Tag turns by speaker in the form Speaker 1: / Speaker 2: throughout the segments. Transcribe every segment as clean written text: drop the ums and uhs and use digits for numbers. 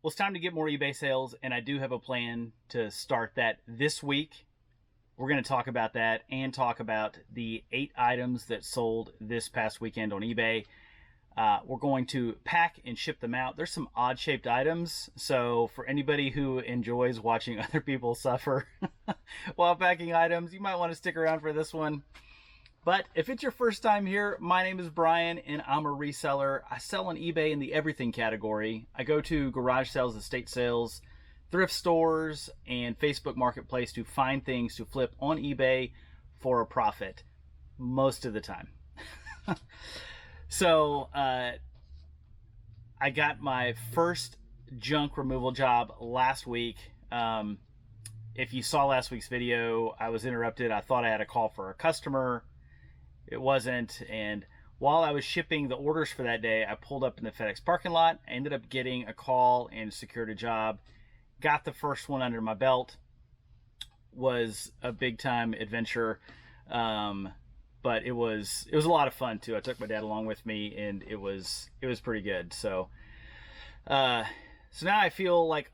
Speaker 1: Well, it's time to get more eBay sales, and I do have a plan to start that this week. We're going to talk about that and talk about the 8 items that sold this past weekend on eBay. We're going to pack and ship them out. There's some odd-shaped items, so for anybody who enjoys watching other people suffer while packing items, you might want to stick around for this one. But if it's your first time here, my name is Brian, and I'm a reseller. I sell on eBay in the everything category. I go to garage sales, estate sales, thrift stores, and Facebook Marketplace to find things to flip on eBay for a profit most of the time. So I got my first junk removal job last week. If you saw last week's video, I was interrupted. I thought I had a call for a customer. It wasn't, and while I was shipping the orders for that day, I pulled up in the FedEx parking lot. I ended up getting a call and secured a job. Got the first one under my belt. Was a big time adventure, but it was a lot of fun too. I took my dad along with me, and it was pretty good. So now I feel like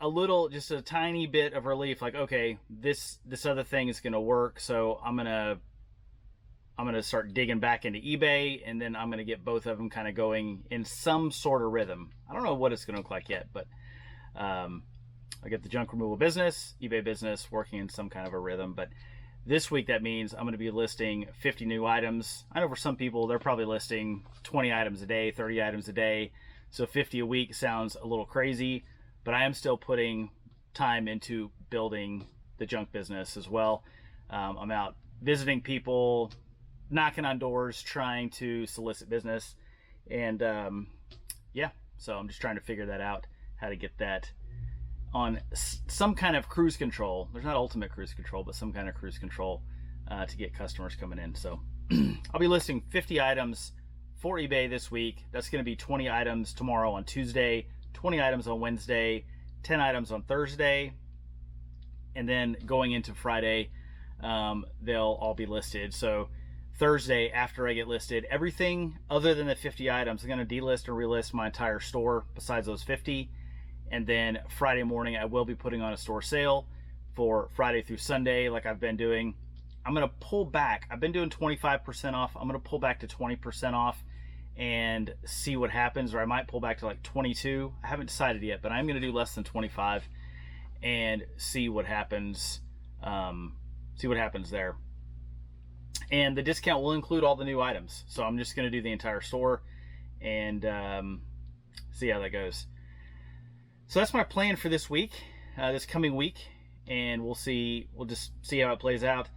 Speaker 1: just a tiny bit of relief. Like, okay, this other thing is gonna work. So I'm gonna start digging back into eBay, and then I'm gonna get both of them kind of going in some sort of rhythm. I don't know what it's gonna look like yet, but I get the junk removal business, eBay business, working in some kind of a rhythm. But this week, that means I'm gonna be listing 50 new items. I know for some people, they're probably listing 20 items a day, 30 items a day. So 50 a week sounds a little crazy, but I am still putting time into building the junk business as well. I'm out visiting people, knocking on doors, trying to solicit business, and yeah, so I'm just trying to figure that out, how to get that on some kind of cruise control. There's not ultimate cruise control, but some kind of cruise control to get customers coming in. So I'll be listing 50 items for eBay this week. That's going to be 20 items tomorrow on Tuesday, 20 items on Wednesday, 10 items on Thursday, and then going into Friday, they'll all be listed. So Thursday, after I get listed, everything other than the 50 items, I'm going to delist and relist my entire store besides those 50. And then Friday morning, I will be putting on a store sale for Friday through Sunday, like I've been doing. I'm going to pull back. I've been doing 25% off. I'm going to pull back to 20% off and see what happens, or I might pull back to like 22. I haven't decided yet, but I'm going to do less than 25 and see what happens. See what happens there. And the discount will include all the new items. So I'm just going to do the entire store and see how that goes. So that's my plan for this week, this coming week. And we'll just see how it plays out.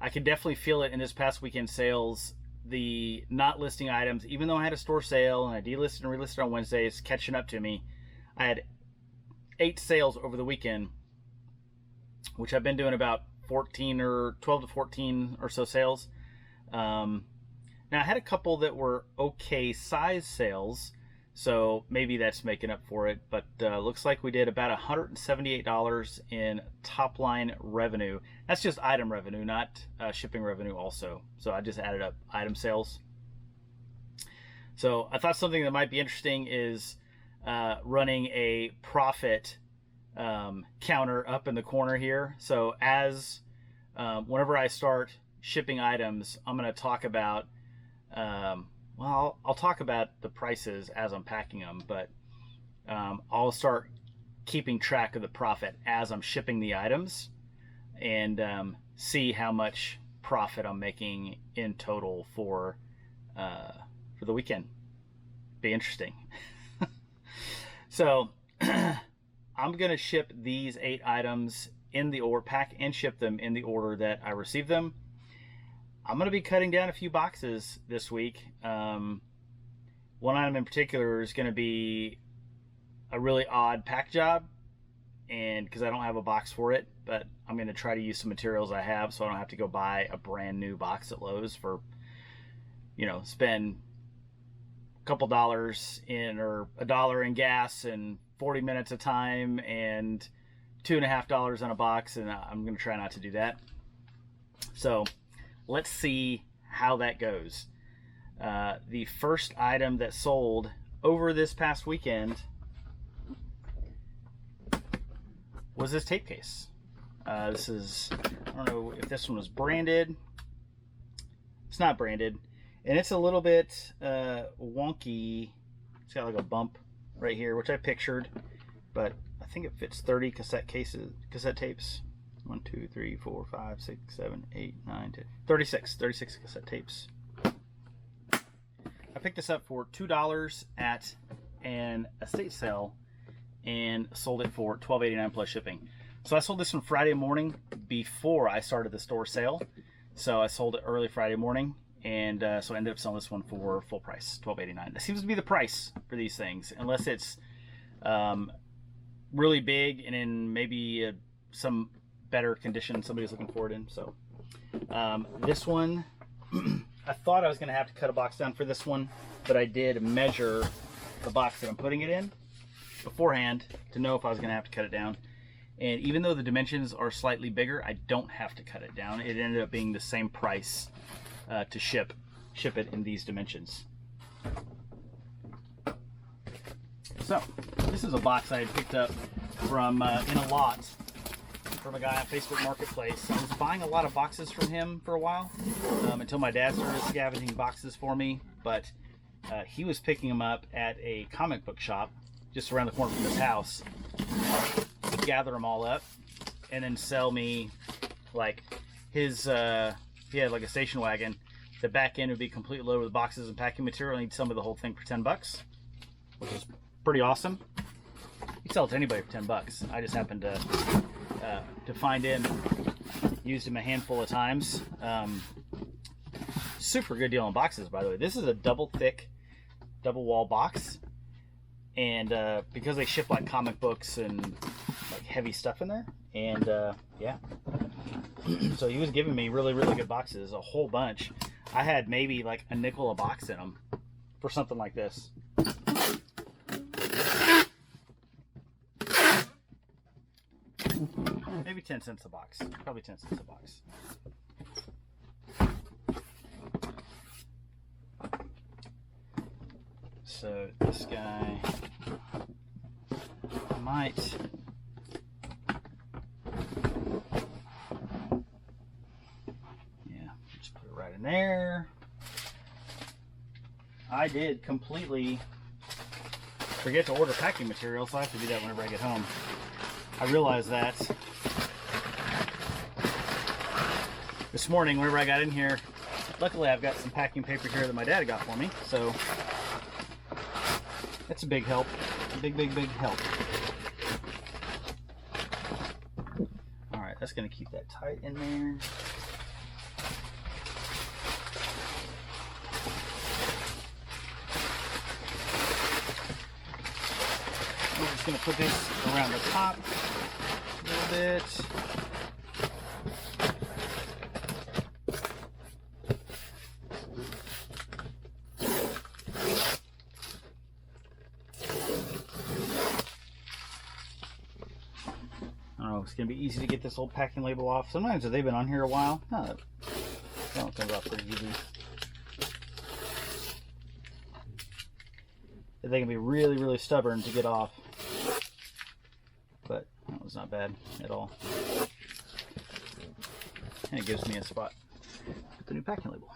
Speaker 1: I can definitely feel it in this past weekend sales. The not listing items, even though I had a store sale and I delisted and relisted on Wednesday, it's catching up to me. I had 8 sales over the weekend, which I've been doing about 14 or 12 to 14 or so sales. Now I had a couple that were okay size sales, so maybe that's making up for it, but looks like we did about $178 in top line revenue. That's just item revenue, not shipping revenue also. So I just added up item sales. So I thought something that might be interesting is running a profit counter up in the corner here. So as whenever I start shipping items, I'm going to talk about I'll talk about the prices as I'm packing them, but I'll start keeping track of the profit as I'm shipping the items and see how much profit I'm making in total for the weekend. Be interesting. So I'm going to ship these 8 items in the order, pack and ship them in the order that I received them. I'm going to be cutting down a few boxes this week. One item in particular is going to be a really odd pack job, and because I don't have a box for it, but I'm going to try to use some materials I have so I don't have to go buy a brand new box at Lowe's for, spend a couple dollars or $1 in gas and 40 minutes of time and $2.50 on a box, and I'm going to try not to do that. So let's see how that goes. The first item that sold over this past weekend was this tape case. This is, I don't know if this one was branded. It's not branded, and it's a little bit wonky. It's got like a bump right here, which I pictured, but I think it fits 30 cassette tapes. 1, 2, 3, 4, 5, 6, 7, 8, 9, 10, 36 cassette tapes. I picked this up for $2 at an estate sale and sold it for $12.89 plus shipping. So I sold this one Friday morning before I started the store sale. So I sold it early Friday morning, and so I ended up selling this one for full price, $12.89. That seems to be the price for these things, unless it's really big and in maybe some better condition somebody's looking for it in. So this one, I thought I was going to have to cut a box down for this one, but I did measure the box that I'm putting it in beforehand to know if I was going to have to cut it down. And even though the dimensions are slightly bigger, I don't have to cut it down. It ended up being the same price to ship it in these dimensions. So this is a box I had picked up from in a lot from a guy on Facebook Marketplace. I was buying a lot of boxes from him for a while until my dad started scavenging boxes for me, but he was picking them up at a comic book shop just around the corner from his house. He'd gather them all up and then sell me, like, his he had like a station wagon. The back end would be completely loaded with boxes and packing material, and he'd sell me the whole thing for $10, which is pretty awesome. He'd sell it to anybody for $10. I just happened to find him, used him a handful of times. Super good deal on boxes, by the way. This is a double thick, double wall box, and because they ship like comic books and like heavy stuff in there, and yeah, so he was giving me really good boxes, a whole bunch. I had maybe like a nickel a box in them for something like this. Maybe 10 cents a box. Probably 10 cents a box. So this guy might just put it right in there. I did completely forget to order packing material, so I have to do that whenever I get home. I realized that this morning whenever I got in here. Luckily I've got some packing paper here that my dad got for me, so that's a big help. A big help. Alright, that's going to keep that tight in there. We're just going to put this around the top a little bit. It's going to be easy to get this old packing label off. Sometimes if they've been on here a while, that comes off pretty easy. They can be really stubborn to get off, but that was not bad at all. And it gives me a spot with the new packing label.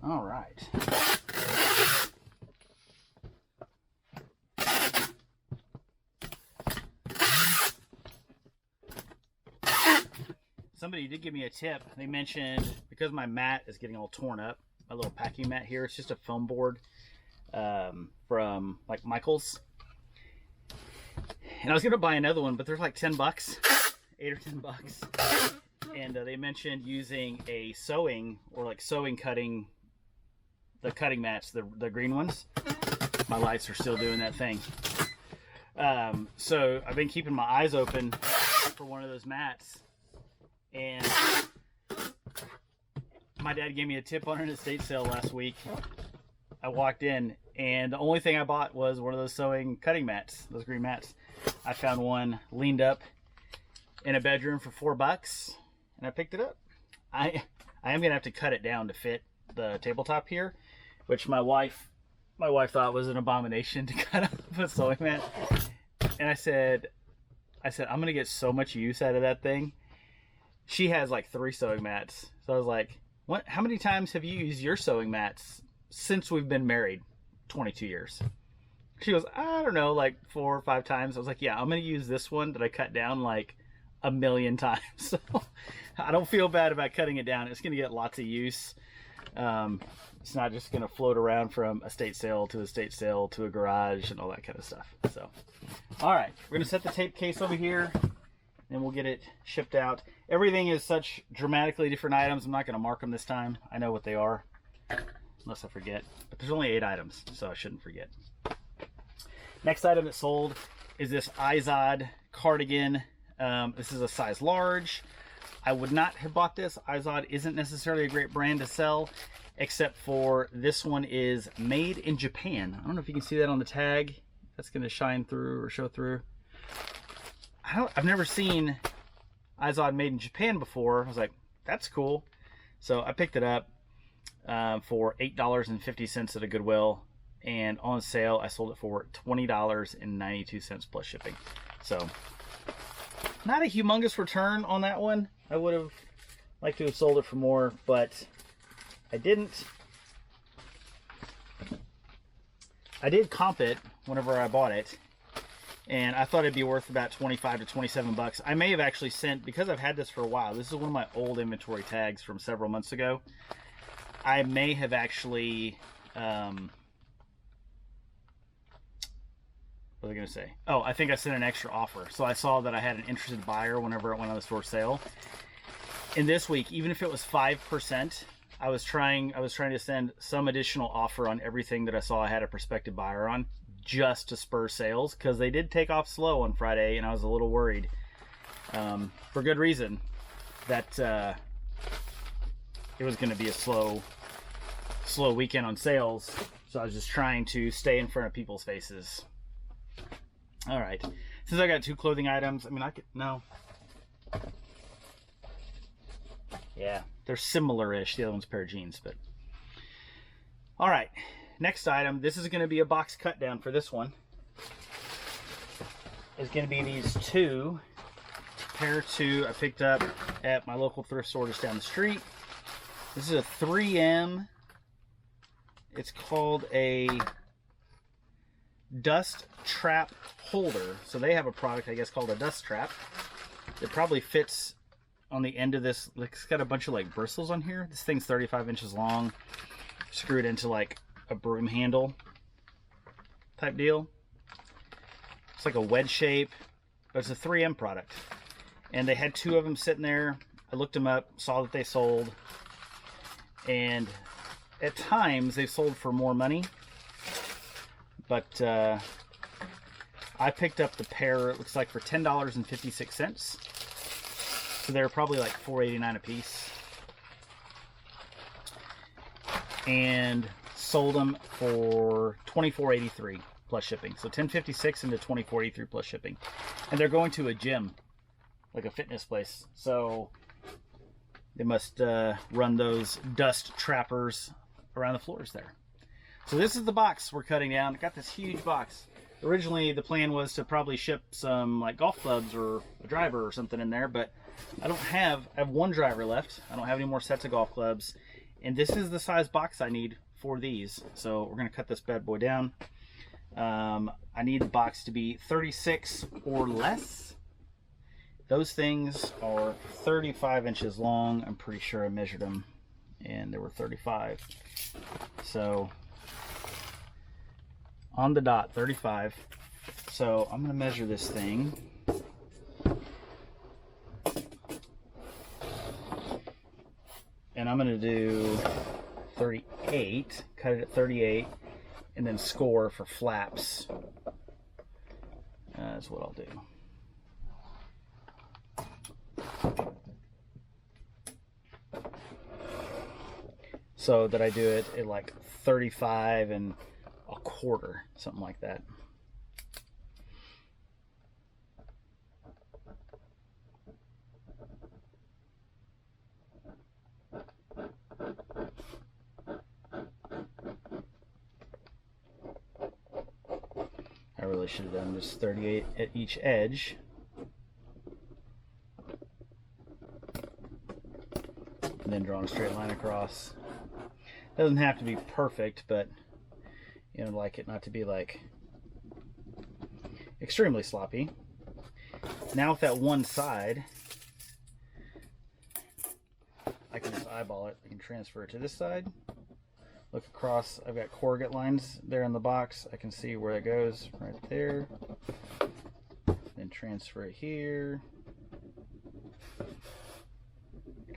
Speaker 1: All right. Somebody did give me a tip. They mentioned, because my mat is getting all torn up, my little packing mat here, it's just a foam board from like Michael's. And I was going to buy another one, but they're like $10, 8 or $10. And they mentioned using a sewing or like sewing cutting, the cutting mats, the green ones. My lights are still doing that thing. So I've been keeping my eyes open for one of those mats. And my dad gave me a tip on an estate sale last week. I walked in, and the only thing I bought was one of those sewing cutting mats, those green mats. I found one leaned up in a bedroom for $4, and I picked it up. I am gonna have to cut it down to fit the tabletop here, which my wife thought was an abomination to cut up a sewing mat. And I said, I'm gonna get so much use out of that thing. She has like 3 sewing mats. So I was like, what? How many times have you used your sewing mats since we've been married? 22 years. She goes, I don't know, like 4 or 5 times. I was like, yeah, I'm gonna use this one that I cut down like 1,000,000 times. So I don't feel bad about cutting it down. It's gonna get lots of use. It's not just gonna float around from estate sale to estate sale to a garage and all that kind of stuff. So, all right, we're gonna set the tape case over here, and we'll get it shipped out. Everything is such dramatically different items. I'm not gonna mark them this time. I know what they are, unless I forget. But there's only 8 items, so I shouldn't forget. Next item that sold is this Izod cardigan. This is a size large. I would not have bought this. Izod isn't necessarily a great brand to sell, except for this one is made in Japan. I don't know if you can see that on the tag. That's going to shine through or show through. I've never seen Izod made in Japan before. I was like, that's cool. So I picked it up for $8.50 at a Goodwill. And on sale, I sold it for $20.92 plus shipping. So not a humongous return on that one. I would have liked to have sold it for more, but I didn't. I did comp it whenever I bought it, and I thought it'd be worth about 25 to 27 bucks. I may have actually sent, because I've had this for a while, this is one of my old inventory tags from several months ago. I may have actually what was I going to say? Oh, I think I sent an extra offer. So I saw that I had an interested buyer whenever it went on the store sale. And this week, even if it was 5%, I was trying to send some additional offer on everything that I saw I had a prospective buyer on, just to spur sales, because they did take off slow on Friday, and I was a little worried, for good reason, that it was going to be a slow weekend on sales. So I was just trying to stay in front of people's faces. All right, since I got 2 clothing items, I mean, I could, no. Yeah, they're similar-ish. The other one's a pair of jeans, but. All right, next item. This is going to be a box cut down for this one. It's going to be these 2, pair 2 I picked up at my local thrift store just down the street. This is a 3M. It's called a dust trap holder. So they have a product, I guess, called a dust trap. It probably fits on the end of this. It's got a bunch of like bristles on here. This thing's 35 inches long, screwed into like a broom handle type deal. It's like a wedge shape, but it's a 3M product. And they had 2 of them sitting there. I looked them up, saw that they sold, and at times they've sold for more money. But I picked up the pair, it looks like, for $10.56. So they're probably like $4.89 a piece. And sold them for $24.83 plus shipping. So $10.56 into $24.83 plus shipping. And they're going to a gym, like a fitness place. So they must run those dust trappers around the floors there. So this is the box we're cutting down. I got this huge box. Originally, the plan was to probably ship some like golf clubs or a driver or something in there, but I have 1 driver left. I don't have any more sets of golf clubs. And this is the size box I need for these. So we're gonna cut this bad boy down. I need the box to be 36 or less. Those things are 35 inches long. I'm pretty sure I measured them and they were 35. So on the dot, 35. So I'm gonna measure this thing. And I'm gonna do 38, cut it at 38, and then score for flaps. That's what I'll do. So that I do it at like 35 and a quarter, something like that. should have done just 38 at each edge. And then drawing a straight line across. Doesn't have to be perfect, but you know, like it not to be like extremely sloppy. Now with that one side, I can just eyeball it. I can transfer it to this side. Look across, I've got corrugate lines there in the box. I can see where it goes right there. Then transfer it here.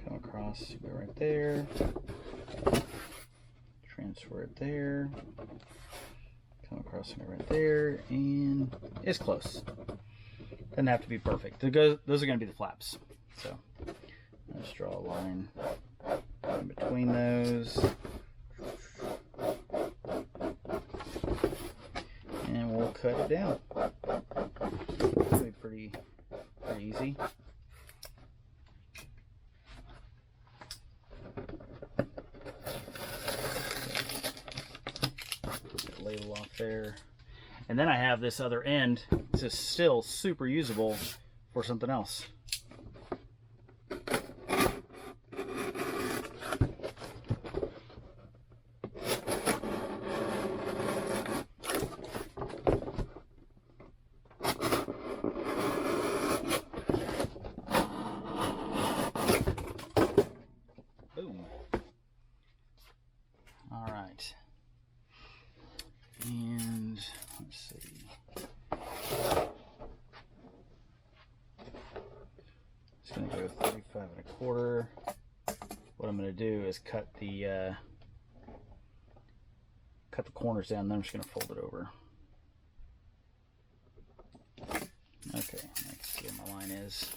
Speaker 1: Come across, go right there. Transfer it there. Come across and go right there. And it's close. Doesn't have to be perfect. Those are going to be the flaps. So let's draw a line in between those. And we'll cut it down. It'll be pretty easy. Ladle off there. And then I have this other end. This is still super usable for something else. Boom. All right. And let's see. It's going to go 35 1/4. What I'm going to do is cut the corners down, then I'm just going to fold it over. Okay, I can see where my line is.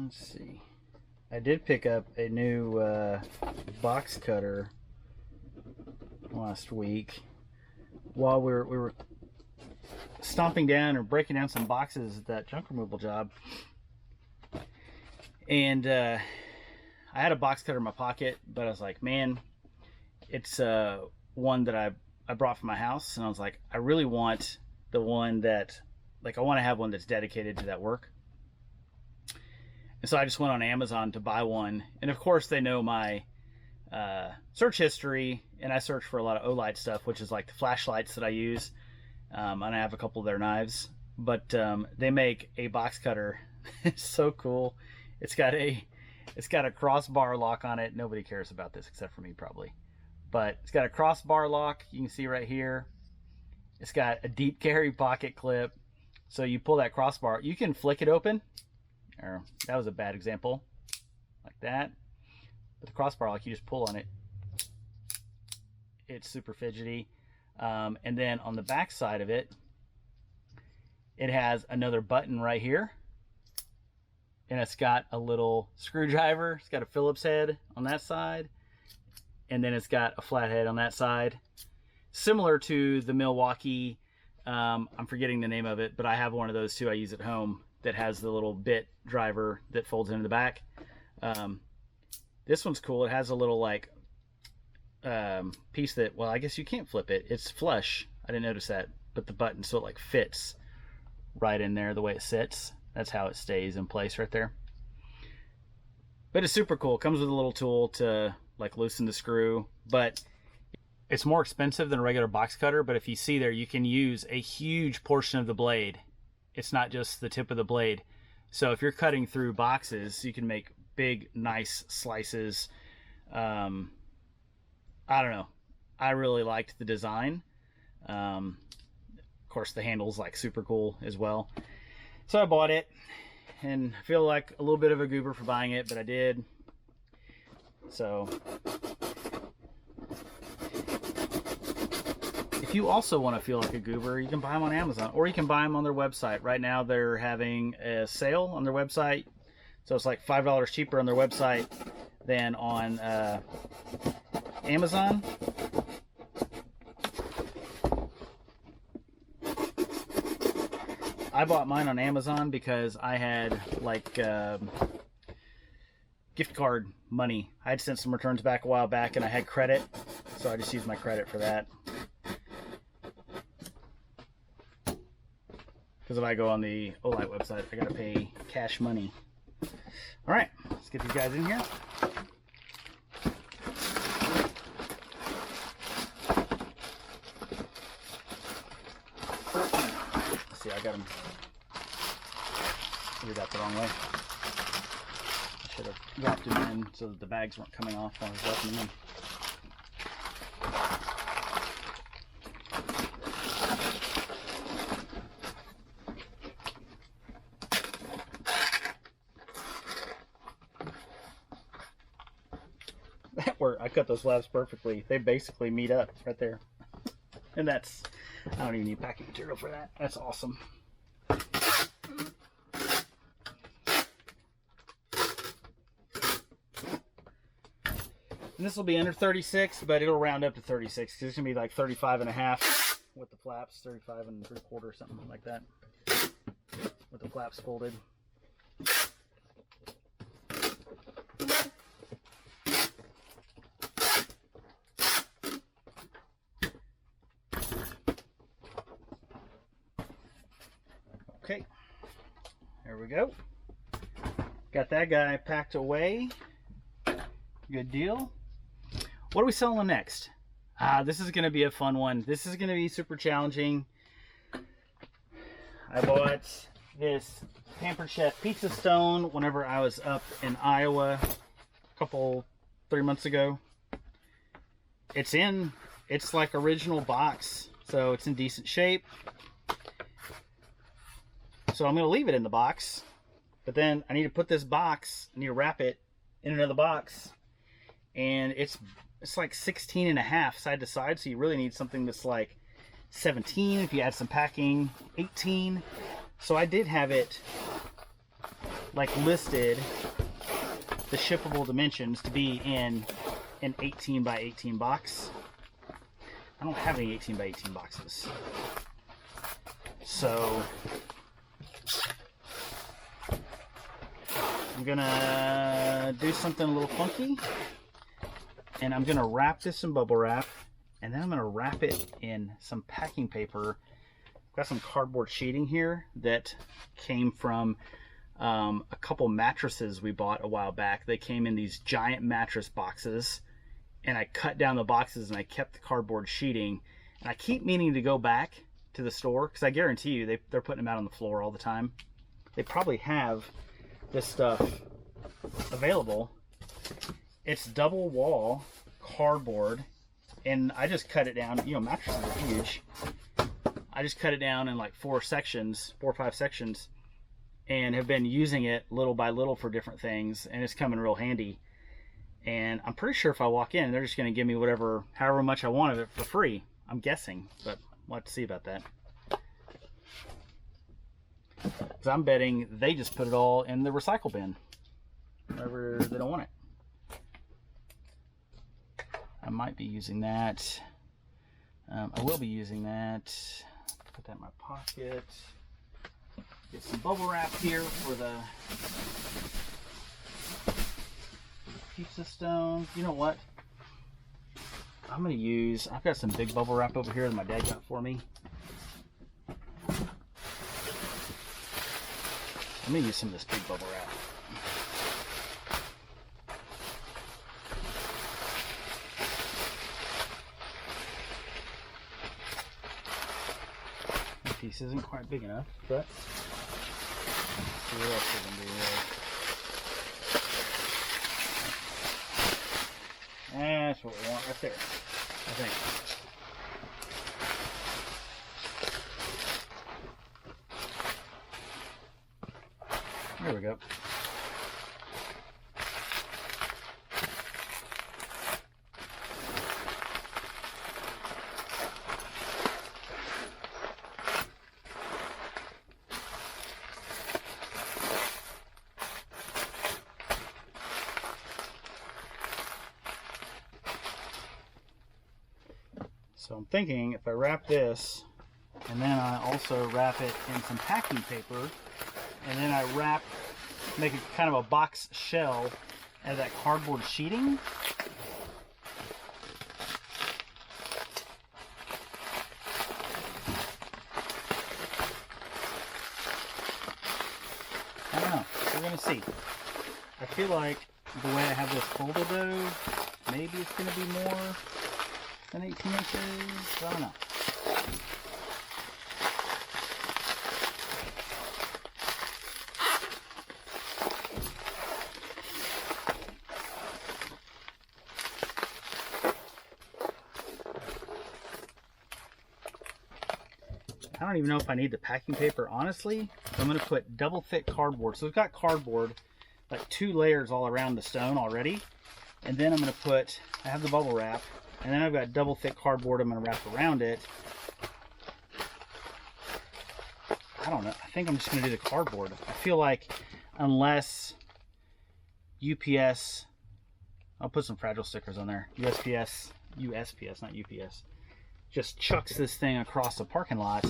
Speaker 1: Let's see. I did pick up a new box cutter last week while we were stomping down or breaking down some boxes at that junk removal job. And I had a box cutter in my pocket, but I was like, man, it's one that I brought from my house, and I was like, I really want the one that, like, I want to have one that's dedicated to that work. And so I just went on Amazon to buy one, and of course they know my search history, and I search for a lot of Olight stuff, which is like the flashlights that I use, and I have a couple of their knives. But they make a box cutter. It's so cool. It's got a crossbar lock on it. Nobody cares about this except for me probably, but it's got a crossbar lock. You can see right here. It's got a deep carry pocket clip, so you pull that crossbar, you can flick it open. Or that was a bad example, like that. But the crossbar lock, you just pull on it. It's super fidgety. And then on the back side of it, it has another button right here, and it's got a little screwdriver. It's got a Phillips head on that side, and then it's got a flat head on that side, similar to the Milwaukee. I'm forgetting the name of it, but I have one of those too. I use at home, that has the little bit driver that folds into the back. This one's cool. It has a little like piece that, well, I guess you can't flip it. It's flush. I didn't notice that, but the button, so it like fits right in there the way it sits. That's how it stays in place right there. But it's super cool. It comes with a little tool to like loosen the screw, but it's more expensive than a regular box cutter. But if you see there, you can use a huge portion of the blade. It's not just the tip of the blade. So if you're cutting through boxes, you can make big, nice slices. I don't know. I really liked the design. Of course, the handle's like super cool as well. So I bought it, and I feel like a little bit of a goober for buying it, but I did. So if you also want to feel like a goober, you can buy them on Amazon, or you can buy them on their website. Right now they're having a sale on their website, so it's like $5 cheaper on their website than on Amazon. I bought mine on Amazon because I had like gift card money. I had sent some returns back a while back and I had credit, so I just used my credit for that. Because if I go on the Olight website, I gotta pay cash money. All right, let's get these guys in here. Let's see, I got them. We got the wrong way. I should have dropped them in so that the bags weren't coming off while I was dropping them in. Where I cut those slabs perfectly. They basically meet up right there. And that's, I don't even need packing material for that. That's awesome. And this will be under 36, but it'll round up to 36 because it's going to be like 35 and a half with the flaps, 35 and 3/4, something like that, with the flaps folded. Okay, there we go. Got that guy packed away. Good deal. What are we selling next? This is going to be a fun one. This is going to be super challenging. I bought this Pampered Chef pizza stone whenever I was up in Iowa a 3 months ago. It's like original box, so it's in decent shape. So I'm going to leave it in the box, but then I need to put this box, I need to wrap it in another box, and it's like 16 and a half side to side, so you really need something that's like 17 if you add some packing, 18. So I did have it like listed, the shippable dimensions, to be in an 18 by 18 box. I don't have any 18 by 18 boxes, so I'm gonna do something a little funky, and I'm gonna wrap this in bubble wrap, and then I'm gonna wrap it in some packing paper. I've got some cardboard sheeting here that came from a couple mattresses we bought a while back. They came in these giant mattress boxes, and I cut down the boxes and I kept the cardboard sheeting, and I keep meaning to go back to the store because I guarantee you they're putting them out on the floor all the time. They probably have this stuff available. It's double wall cardboard, and I just cut it down. You know, mattresses are huge. I just cut it down in like 4 or 5 sections, and have been using it little by little for different things, and it's coming real handy. And I'm pretty sure if I walk in, they're just going to give me however much I want of it for free. I'm guessing, but we'll have to see about that. Because I'm betting they just put it all in the recycle bin whenever they don't want it. I might be using that. I will be using that. Put that in my pocket. Get some bubble wrap here for the pizza stones. You know what? I'm going to use, I've got some big bubble wrap over here that my dad got for me. I'm going to use some of this big bubble wrap. This piece isn't quite big enough, but let's see what else we can do here. That's what we want right there, I think. There we go. So I'm thinking if I wrap this, and then I also wrap it in some packing paper, and then I make a kind of a box shell out of that cardboard sheeting. I don't know. We're gonna see. I feel like the way I have this folded though, maybe it's gonna be more than 18 inches. I don't know. I don't even know if I need the packing paper, honestly. I'm going to put double thick cardboard. So we've got cardboard, like 2 layers all around the stone already. And then I'm going to put, I have the bubble wrap, and then I've got double thick cardboard I'm going to wrap around it. I don't know. I think I'm just going to do the cardboard. I feel like unless UPS, I'll put some fragile stickers on there. USPS, not UPS. Just chucks this thing across the parking lot,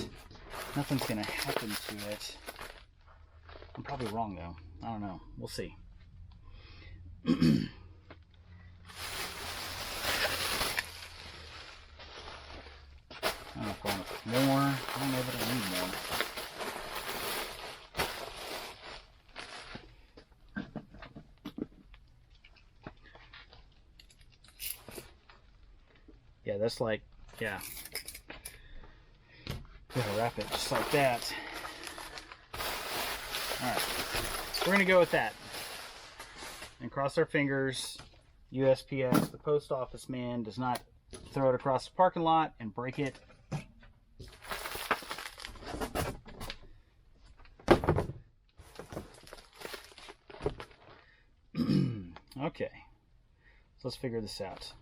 Speaker 1: nothing's gonna happen to it. I'm probably wrong though. I don't know. We'll see. I don't know if I want more. I don't know if I need more. Yeah, that's like, yeah. Gotta wrap it just like that. Alright, we're gonna go with that. And cross our fingers. USPS, the post office man, does not throw it across the parking lot and break it. Okay, so let's figure this out.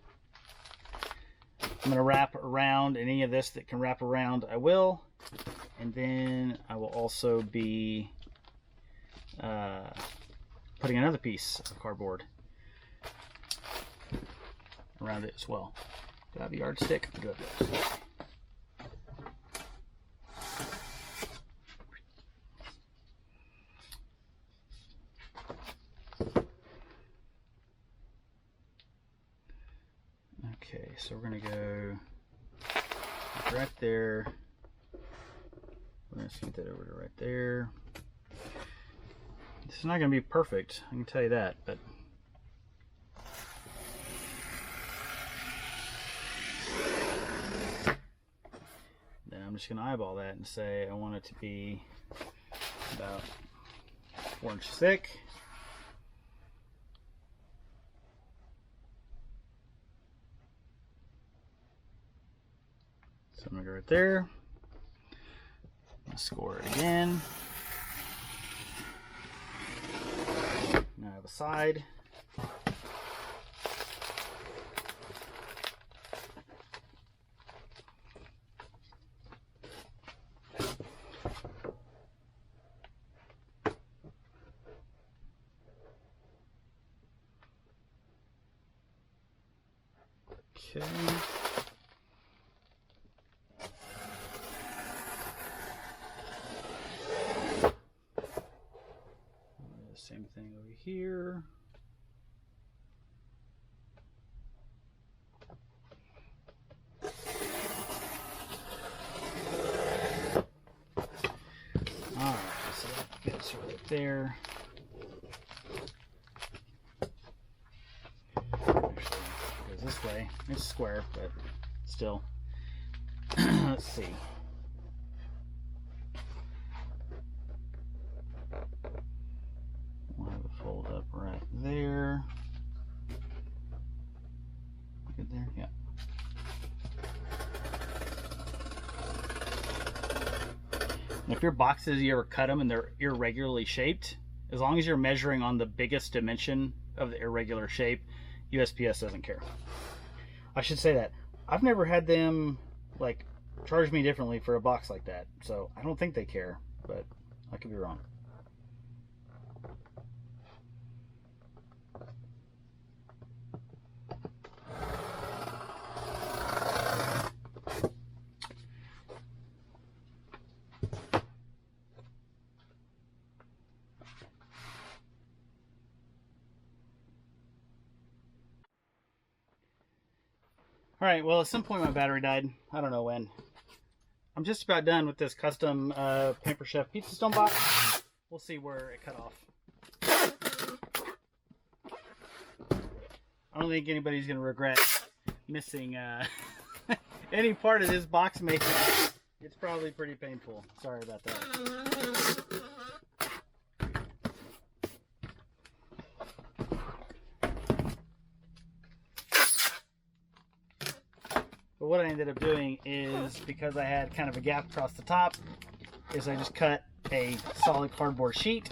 Speaker 1: I'm going to wrap around any of this that can wrap around, I will. And then I will also be putting another piece of cardboard around it as well. Do I have a yardstick? I do have a yardstick. Okay, so we're going to go right there. We're going to scoot that over to right there. This is not going to be perfect, I can tell you that, but then I'm just going to eyeball that and say I want it to be about 4 inches thick. So I'm going to go right there. Score it again. Now I have a side. Okay. Same thing over here. Alright, so that gets right there. Actually, it goes this way. It's square, but still. Let's see. We'll have it fold up right there. Good there? Yeah. And if your boxes, you ever cut them and they're irregularly shaped, as long as you're measuring on the biggest dimension of the irregular shape, USPS doesn't care. I should say that. I've never had them like charge me differently for a box like that, so I don't think they care, but I could be wrong. Alright, well, at some point my battery died. I don't know when. I'm just about done with this custom Pamper Chef Pizza Stone box. We'll see where it cut off. I don't think anybody's going to regret missing any part of this box making. It's probably pretty painful. Sorry about that. But what I ended up doing is, because I had kind of a gap across the top, is I just cut a solid cardboard sheet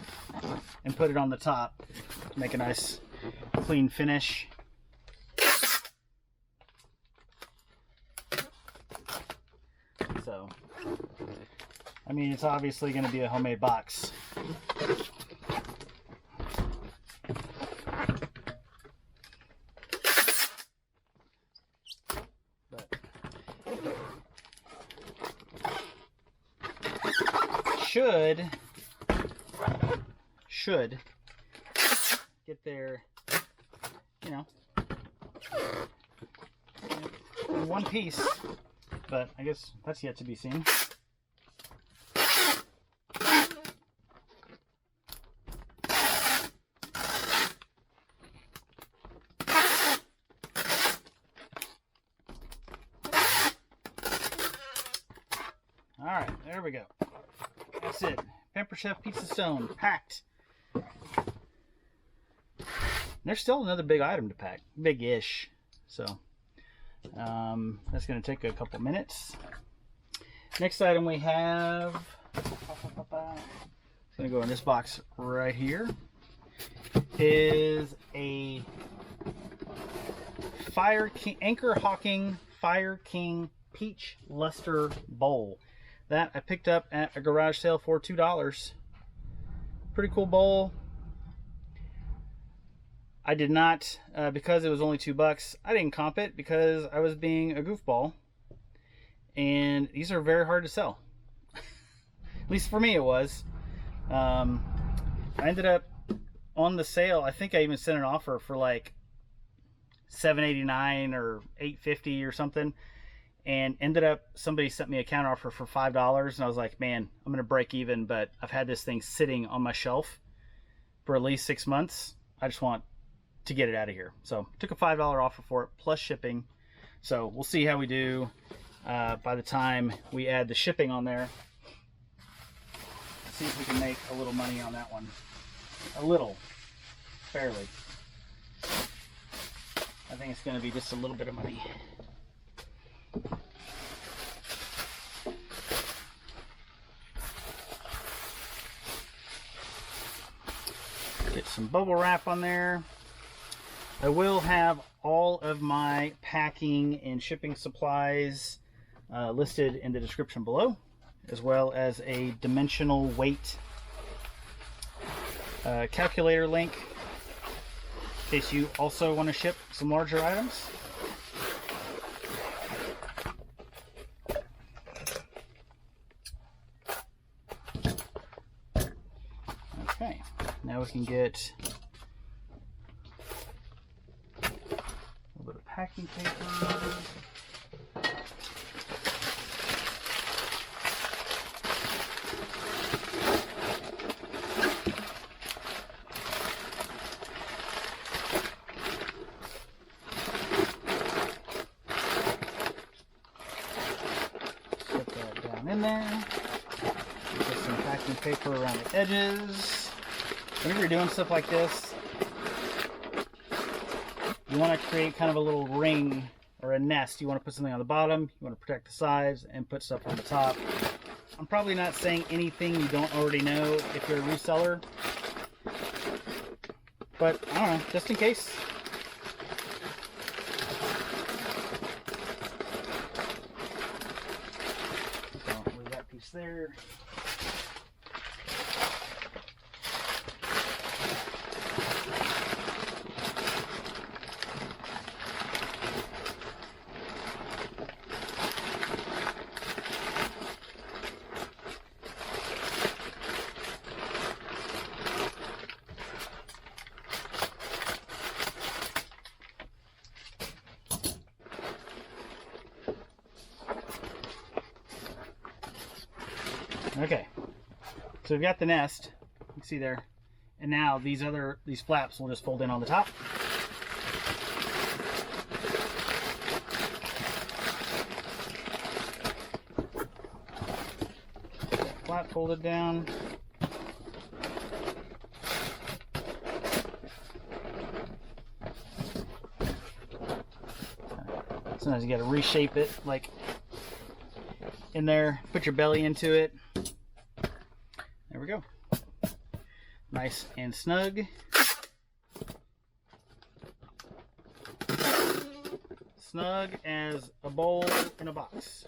Speaker 1: and put it on the top to make a nice clean finish. So, I mean, it's obviously going to be a homemade box. Should get there, you know, in one piece, but I guess that's yet to be seen. All right, there we go. That's it. Pamper Chef Pizza Stone packed. There's still another big item to pack, big-ish. So that's going to take a couple minutes. Next item we have, it's going to go in this box right here, is a Anchor Hawking Fire King Peach Luster Bowl. That I picked up at a garage sale for $2. Pretty cool bowl. I did not, because it was only $2, I didn't comp it because I was being a goofball. And these are very hard to sell. At least for me it was. I ended up on the sale, I think I even sent an offer for like $7.89 or $8.50 or something. And ended up, somebody sent me a counter offer for $5, and I was like, man, I'm going to break even, but I've had this thing sitting on my shelf for at least 6 months. I just want to get it out of here. So took a $5 offer for it, plus shipping. So we'll see how we do by the time we add the shipping on there. See if we can make a little money on that one. A little, barely. I think it's going to be just a little bit of money. Get some bubble wrap on there. I will have all of my packing and shipping supplies listed in the description below, as well as a dimensional weight calculator link in case you also want to ship some larger items. Okay, now we can get a little bit of packing paper. Set that down in there. Put some packing paper around the edges. Whenever you're doing stuff like this, you want to create kind of a little ring or a nest. You want to put something on the bottom, you want to protect the sides, and put stuff on the top. I'm probably not saying anything you don't already know if you're a reseller, but I don't know, just in case. So leave that piece there. So we've got the nest, you can see there, and now these flaps will just fold in on the top. Flap folded down. Sometimes you got to reshape it, like in there. Put your belly into it. There we go. Nice and snug. Snug as a bowl in a box.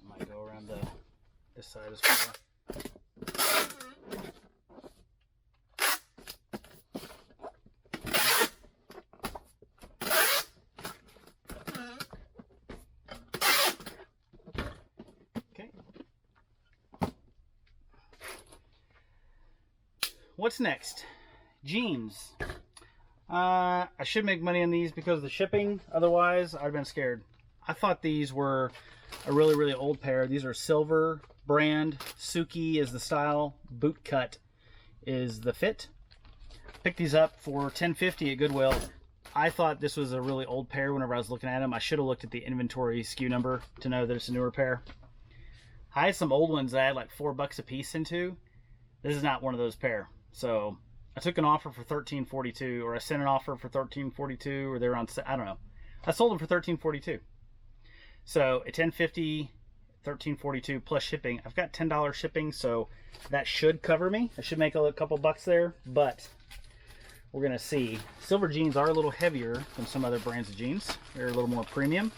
Speaker 1: Might go around this side as well. Okay. What's next? Jeans. I should make money on these because of the shipping. Otherwise, I'd have been scared. I thought these were a really, really old pair. These are silver brand. Suki is the style. Boot cut is the fit. Picked these up for $10.50 at Goodwill. I thought this was a really old pair whenever I was looking at them. I should have looked at the inventory SKU number to know that it's a newer pair. I had some old ones that I had like $4 a piece into. This is not one of those pair. So I took an offer for $13.42, or I sent an offer for $13.42, or they were on, I don't know. I sold them for $13.42. So at $10.50, $13.42 plus shipping. I've got $10 shipping, so that should cover me. I should make a couple bucks there, but we're gonna see. Silver jeans are a little heavier than some other brands of jeans. They're a little more premium.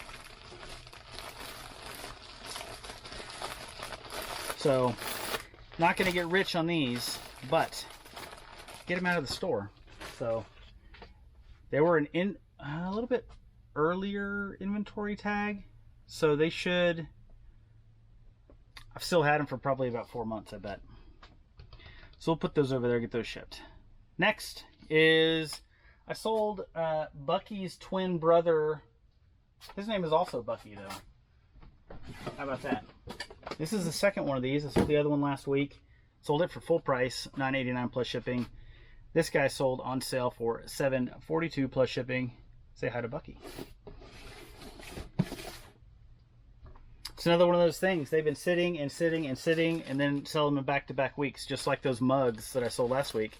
Speaker 1: So not gonna get rich on these, but get them out of the store. So they were a little bit earlier inventory tag. So they should, I've still had them for probably about 4 months, I bet. So we'll put those over there, get those shipped. Next is, I sold Bucky's twin brother. His name is also Bucky though. How about that? This is the second one of these. I sold the other one last week. Sold it for full price, $9.89 plus shipping. This guy sold on sale for $7.42 plus shipping. Say hi to Bucky. It's another one of those things. They've been sitting and sitting and sitting, and then sell them in back-to-back weeks, just like those mugs that I sold last week.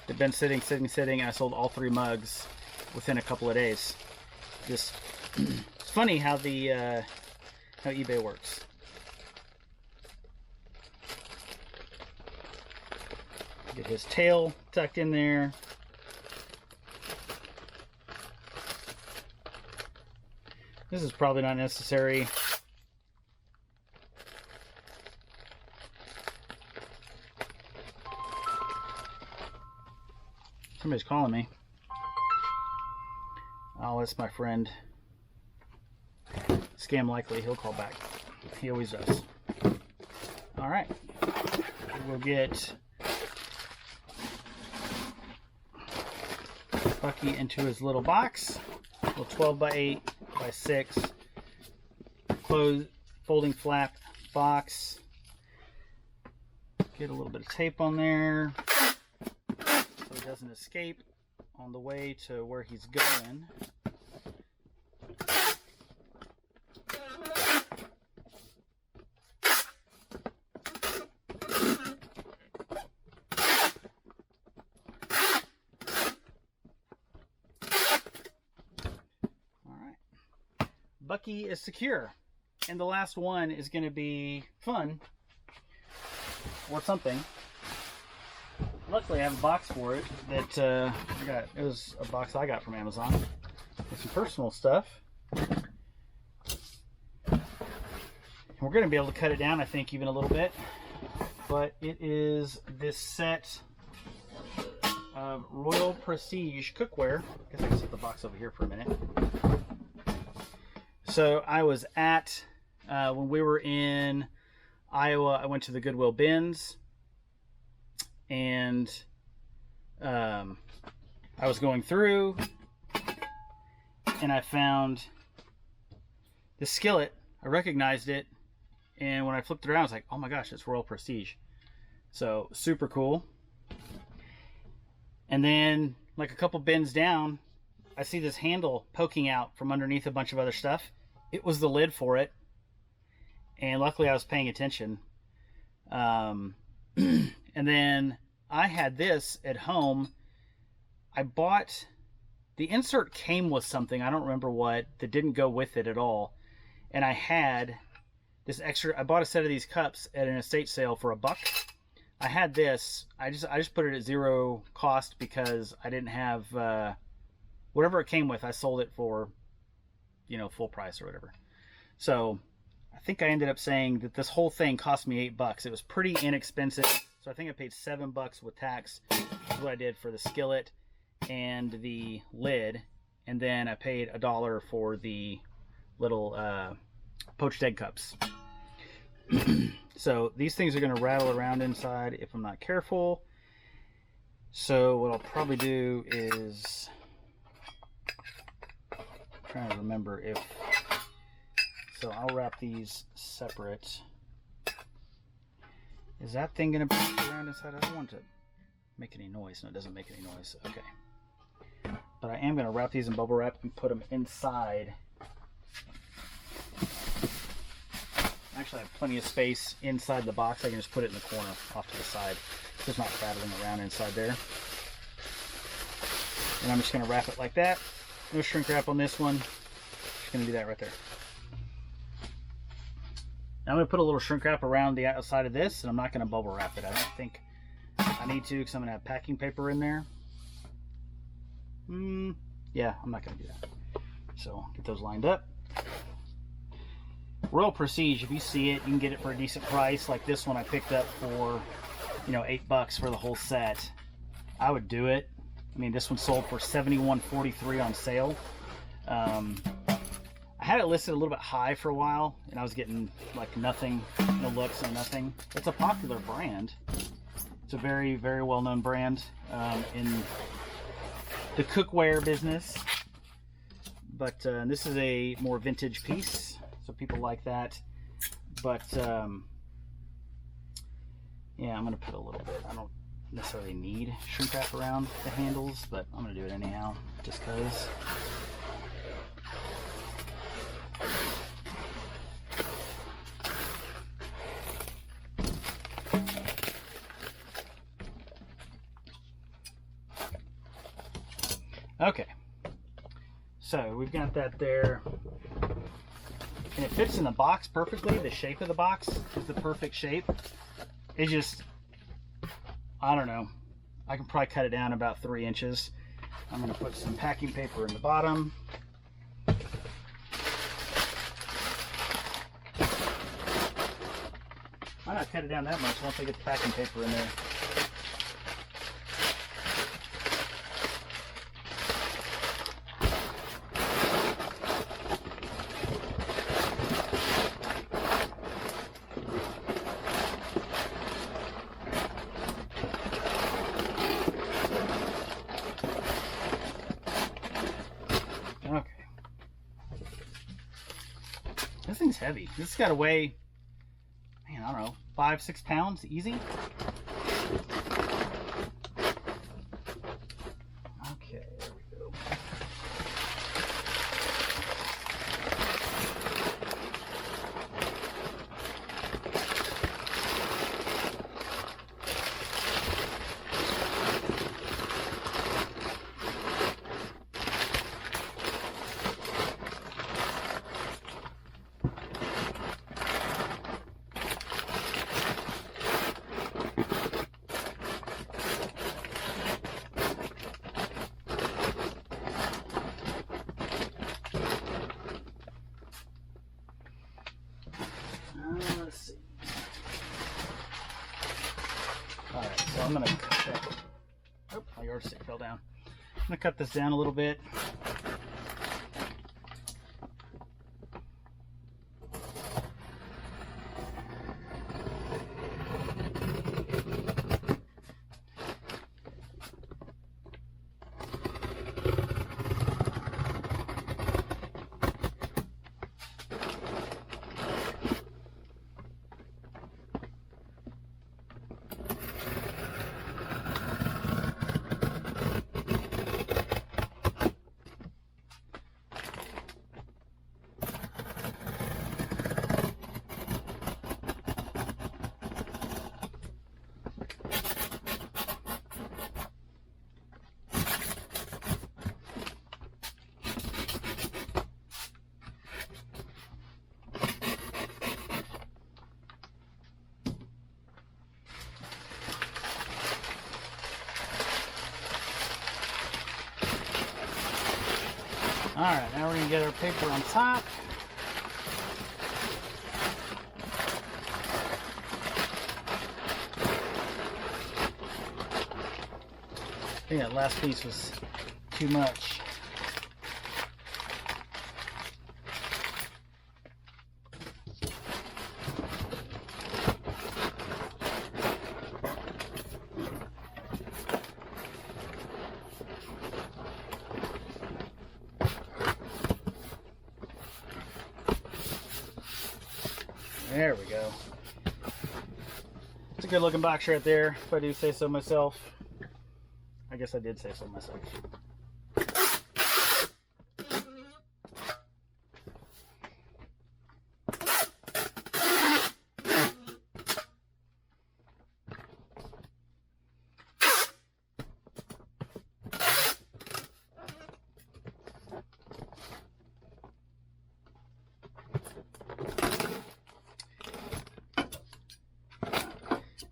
Speaker 1: They've been sitting, sitting, sitting, and I sold all 3 mugs within a couple of days. Just, it's funny how the how eBay works. Get his tail tucked in there. This is probably not necessary. Somebody's calling me. Oh, it's my friend. Scam likely, he'll call back. He always does. All right. We'll get Bucky into his little box. A little 12 by 8 by 6 close folding flap box. Get a little bit of tape on there so it doesn't escape on the way to where he's going. Bucky is secure, and the last one is going to be fun or something. Luckily I have a box for it that I got. It was a box I got from Amazon with some personal stuff, and we're going to be able to cut it down, I think, even a little bit. But it is this set of Royal Prestige cookware. I guess I can set the box over here for a minute. So I was at When we were in Iowa, I went to the Goodwill bins, and I was going through, and I found this skillet. I recognized it, and when I flipped it around, I was like, oh my gosh, it's Royal Prestige. So super cool. And then like a couple bins down, I see this handle poking out from underneath a bunch of other stuff. It was the lid for it, and luckily I was paying attention. And then I had this at home. I bought, the insert came with something, I don't remember what, that didn't go with it at all. And I had this extra, I bought a set of these cups at an estate sale for $1. I had this, I just put it at zero cost because I didn't have, whatever it came with, I sold it for, you know, full price or whatever. So I think I ended up saying that this whole thing cost me $8. It was pretty inexpensive. So I think I paid $7 with tax. That's what I did for the skillet and the lid. And then I paid $1 for the little poached egg cups. So these things are going to rattle around inside if I'm not careful. So what I'll probably do is, I'm trying to remember if, so I'll wrap these separate. Is that thing going to be around inside? I don't want to make any noise. No, it doesn't make any noise. Okay. But I am going to wrap these in bubble wrap and put them inside. Actually, I have plenty of space inside the box. I can just put it in the corner off to the side. So it's not rattling around inside there. And I'm just going to wrap it like that. No shrink wrap on this one. Just going to do that right there. Now I'm going to put a little shrink wrap around the outside of this, and I'm not going to bubble wrap it. I don't think I need to, because I'm going to have packing paper in there. Yeah, I'm not going to do that. So get those lined up. Royal Prestige, if you see it, you can get it for a decent price. Like this one I picked up for, you know, $8 for the whole set. I would do it. I mean, this one sold for $71.43 on sale. I had it listed a little bit high for a while, and I was getting like nothing, no looks, no nothing. It's a popular brand. It's a very, very well-known brand in the cookware business. But this is a more vintage piece, so people like that. But yeah, I'm gonna put a little bit. I don't necessarily need shrink wrap around the handles, but I'm gonna do it anyhow, just cause. Okay, so we've got that there, and it fits in the box perfectly. The shape of the box is the perfect shape. It's just, I don't know, I can probably cut it down about 3 inches. I'm going to put some packing paper in the bottom. Why not cut it down that much once I get the packing paper in there? This thing's heavy. This has got to weigh, man, I don't know, 5-6 pounds, easy. Okay, there we go. Let's see. Alright, so I'm going to cut that. Oh, my yardstick fell down. I'm going to cut this down a little bit. Alright, now we're going to get our paper on top. I think that last piece was too much. There we go. It's a good looking box right there, if I do say so myself. I guess I did say so myself.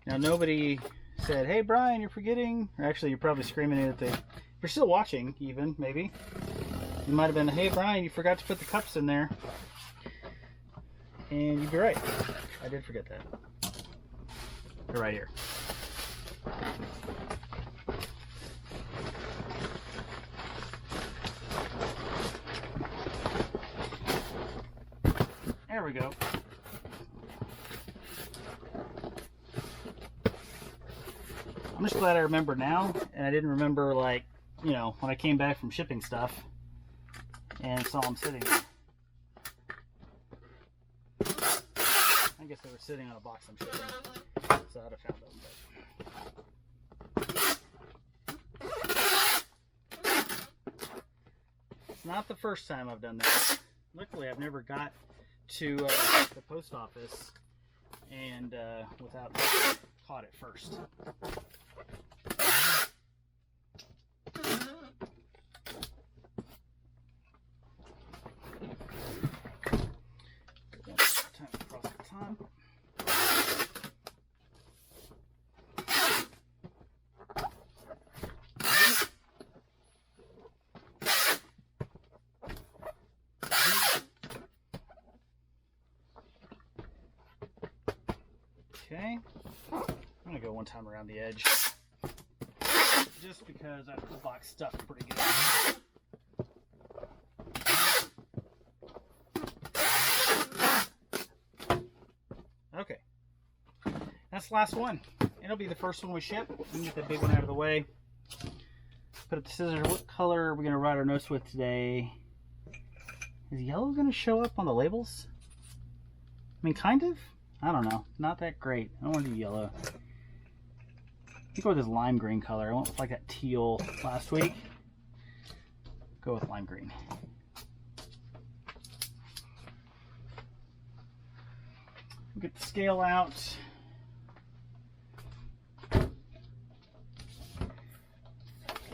Speaker 1: Now nobody said, "Hey Brian, you're forgetting," or actually you're probably screaming it at the, if you're still watching even, maybe, you might have been, "Hey Brian, you forgot to put the cups in there." And you'd be right, I did forget that. They're right here. There we go. I'm just glad I remember now, and I didn't remember, like, you know, when I came back from shipping stuff and saw them sitting there. I guess they were sitting on a box I'm shipping, so I'd have found them. But it's not the first time I've done that. Luckily, I've never got to the post office and without caught it first. Okay, I'm gonna go one time around the edge, just because I have the box stuffed pretty good. Okay, that's the last one. It'll be the first one we ship. We can get that big one out of the way. Put up the scissors. What color are we gonna write our notes with today? Is yellow gonna show up on the labels? I mean, kind of. I don't know. Not that great. I don't want to do yellow. I think go with this lime green color. I went with like that teal last week. Go with lime green. We'll get the scale out.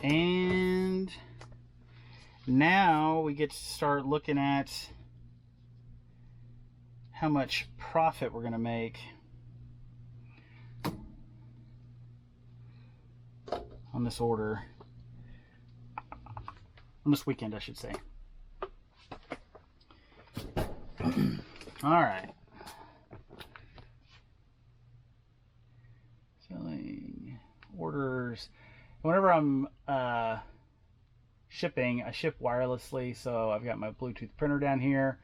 Speaker 1: And now we get to start looking at how much profit we're going to make on this order, on this weekend, I should say. All right. Selling orders. Whenever I'm shipping, I ship wirelessly, so I've got my Bluetooth printer down here.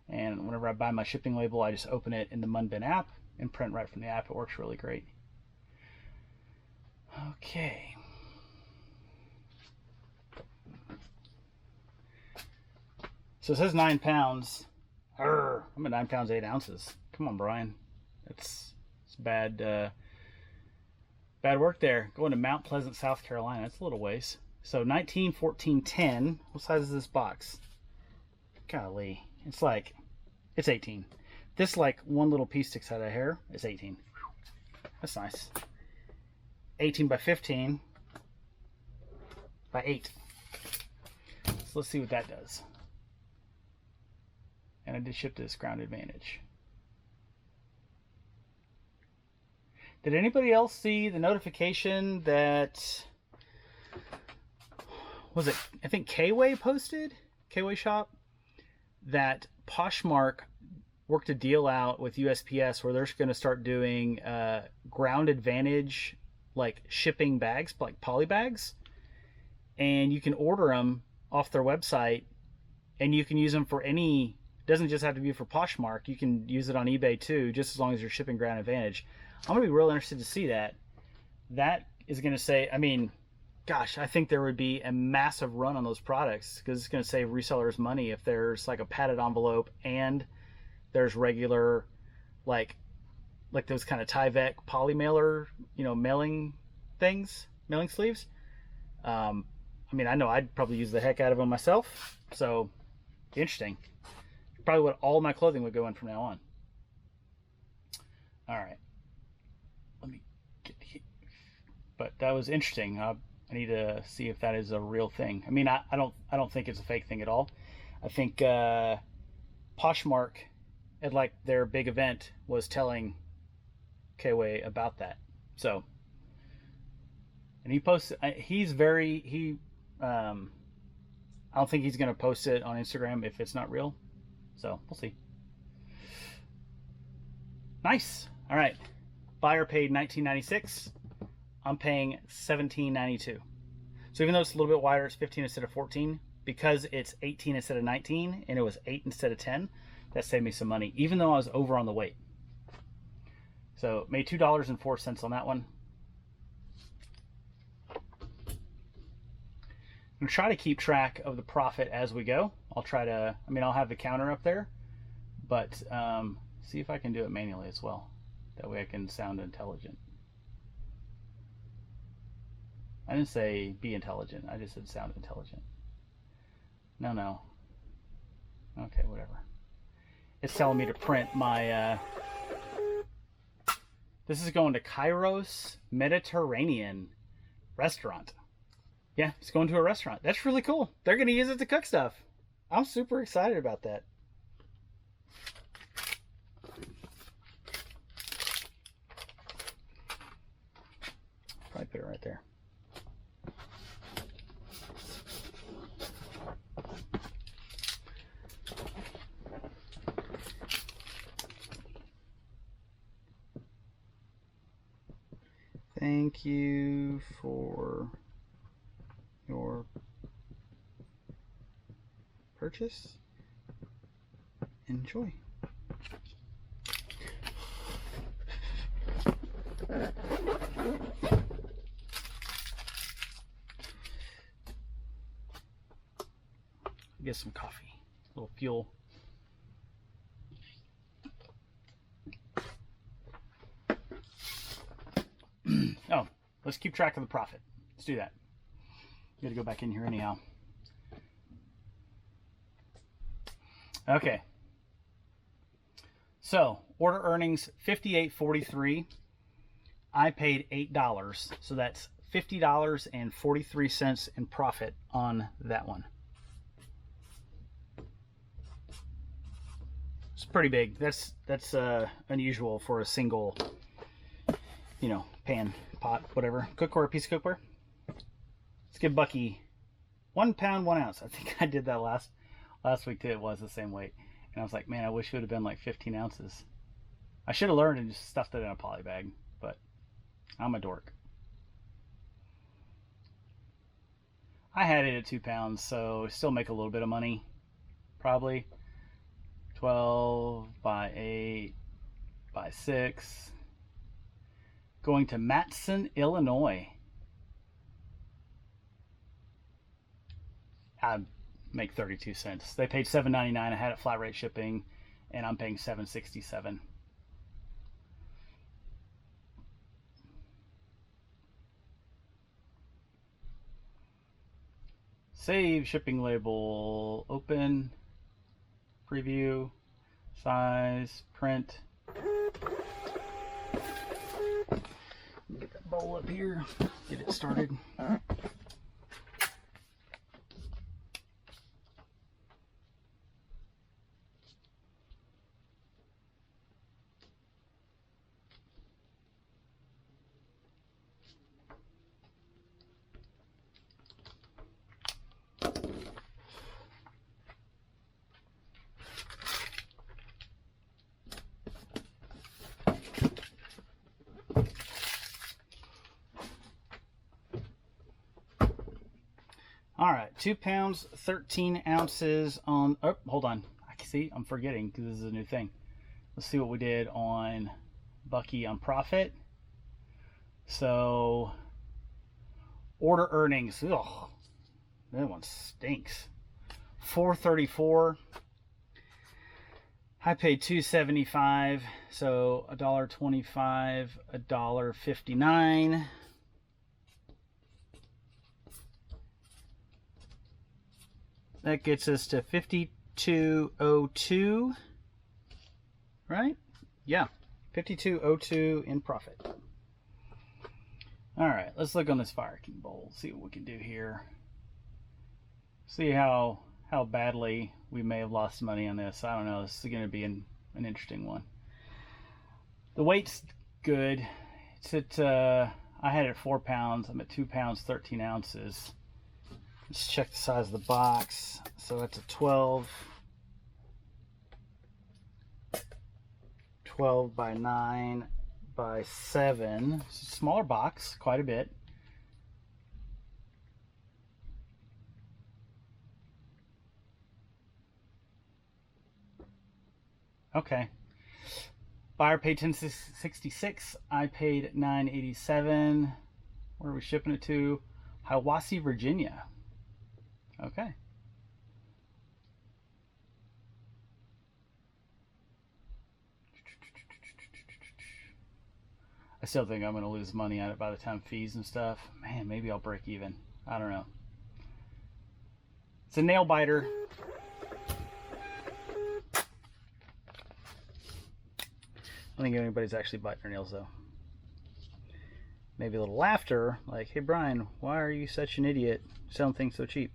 Speaker 1: And whenever I buy my shipping label, I just open it in the Munbin app and print right from the app. It works really great. Okay. So it says 9 pounds. Arrgh, I'm at 9 pounds 8 ounces. Come on, Brian. It's bad bad work there. Going to Mount Pleasant, South Carolina. That's a little ways. So 19, 14, 10. What size is this box? Golly. It's like, it's 18. This, like, one little piece sticks out of here is 18. That's nice. 18 by 15 by 8. So let's see what that does. And I did ship this Ground Advantage. Did anybody else see the notification that, was it, I think K-Way posted? KW shop, that Poshmark worked a deal out with USPS where they're going to start doing ground advantage, like shipping bags, like poly bags, and you can order them off their website, and you can use them for any. Doesn't just have to be for Poshmark. You can use it on eBay too, just as long as you're shipping ground advantage. I'm gonna be real interested to see that. That is gonna say, I mean, gosh, I think there would be a massive run on those products because it's gonna save resellers money if there's like a padded envelope and there's regular, like those kind of Tyvek poly mailer, mailing things, mailing sleeves. I mean, I know I'd probably use the heck out of them myself. So interesting. Probably what all my clothing would go in from now on. All right, let me get here. But that was interesting. I need to see if that is a real thing. I mean, I don't think it's a fake thing at all. I think Poshmark at like their big event was telling KW about that. So, and he posts. He's very I don't think he's gonna post it on Instagram if it's not real. So we'll see. Nice. All right. Buyer paid $19.96. I'm paying $17.92. So even though it's a little bit wider, it's 15 instead of 14. Because it's 18 instead of 19, and it was 8 instead of 10, that saved me some money, even though I was over on the weight. So made $2.04 on that one. I'm gonna try to keep track of the profit as we go. I'll try to, I mean, I'll have the counter up there, but see if I can do it manually as well. That way I can sound intelligent. I didn't say be intelligent, I just said sound intelligent. No. Okay, whatever. It's telling me to print my, this is going to Kairos Mediterranean Restaurant. Yeah, it's going to a restaurant. That's really cool. They're going to use it to cook stuff. I'm super excited about that. Probably put it right there. Thank you for your purchase. Enjoy. Get some coffee, a little fuel. Oh, let's keep track of the profit. Let's do that. Got to go back in here anyhow. Okay. So order earnings $58.43. I paid $8, so that's $50.43 in profit on that one. It's pretty big. That's unusual for a single, pan, pot, whatever, cookware, piece of cookware. Let's give Bucky 1 pound 1 ounce. I think I did that last week too. It was the same weight, and I was like, man, I wish it would have been like 15 ounces. I should have learned and just stuffed it in a poly bag, but I'm a dork. I had it at 2 pounds, so still make a little bit of money, probably. 12 by 8 by 6. Going to Matson, Illinois. I make 32 cents. They paid $7.99. I had it flat rate shipping, and I'm paying $7.67. Save shipping label, open, preview, size, print. Get that bowl up here, get it started. All right, 2 pounds, 13 ounces on, oh, hold on. I can see, I'm forgetting because this is a new thing. Let's see what we did on Bucky on profit. So, order earnings, ugh, that one stinks. $4.34. I paid $2.75, so $1.25, $1.59. That gets us to $52.02, right? Yeah, $52.02 in profit. All right, let's look on this Fire King bowl, see what we can do here. See how badly we may have lost money on this. I don't know. This is going to be an interesting one. The weight's good. It's at I had it at 4 pounds. I'm at 2 pounds 13 ounces. Let's check the size of the box. So that's a 12 by 9 by 7. It's a smaller box, quite a bit. Okay. Buyer paid $10.66. I paid $9.87. Where are we shipping it to? Hiwassee, Virginia. Okay. I still think I'm going to lose money on it by the time fees and stuff. Man, maybe I'll break even. I don't know. It's a nail biter. I don't think anybody's actually biting their nails though. Maybe a little laughter, like, hey Brian, why are you such an idiot selling things so cheap?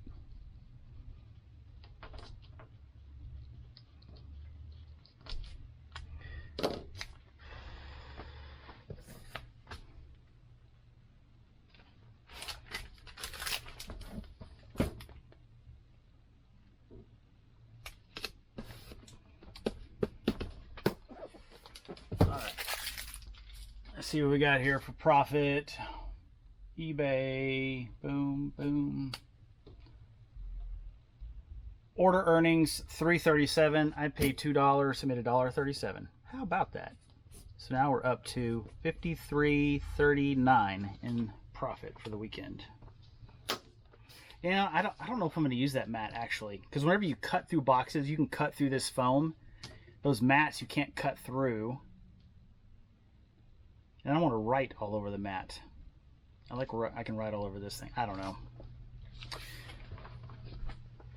Speaker 1: See what we got here for profit. eBay, boom, boom. Order earnings $3.37. I paid $2, submitted $1.37. How about that? So now we're up to $53.39 in profit for the weekend. Yeah, I don't know if I'm going to use that mat actually, because whenever you cut through boxes, you can cut through this foam. Those mats you can't cut through. And I don't want to write all over the mat. I can write all over this thing. I don't know.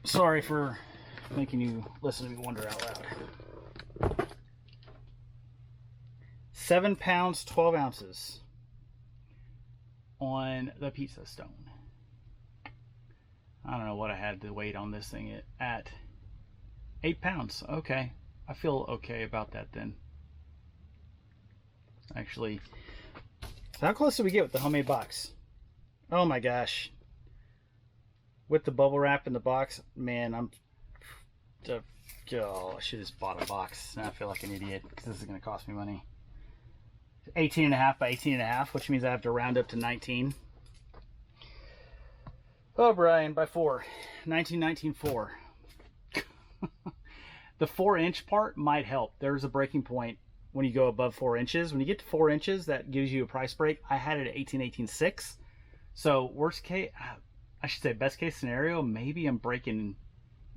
Speaker 1: Sorry for making you listen to me wonder out loud. 7 pounds, 12 ounces on the pizza stone. I don't know what I had to weight on this thing at 8 pounds. Okay. I feel okay about that then. Actually, how close did we get with the homemade box? Oh my gosh. With the bubble wrap in the box, man, I should have just bought a box. Now I feel like an idiot because this is going to cost me money. 18.5 by 18.5, which means I have to round up to 19. Oh, Brian, by 4. 19.4. The 4-inch part might help. There's a breaking point when you go above 4 inches. When you get to 4 inches, that gives you a price break. I had it at 18.6. So worst case, I should say best case scenario, maybe I'm breaking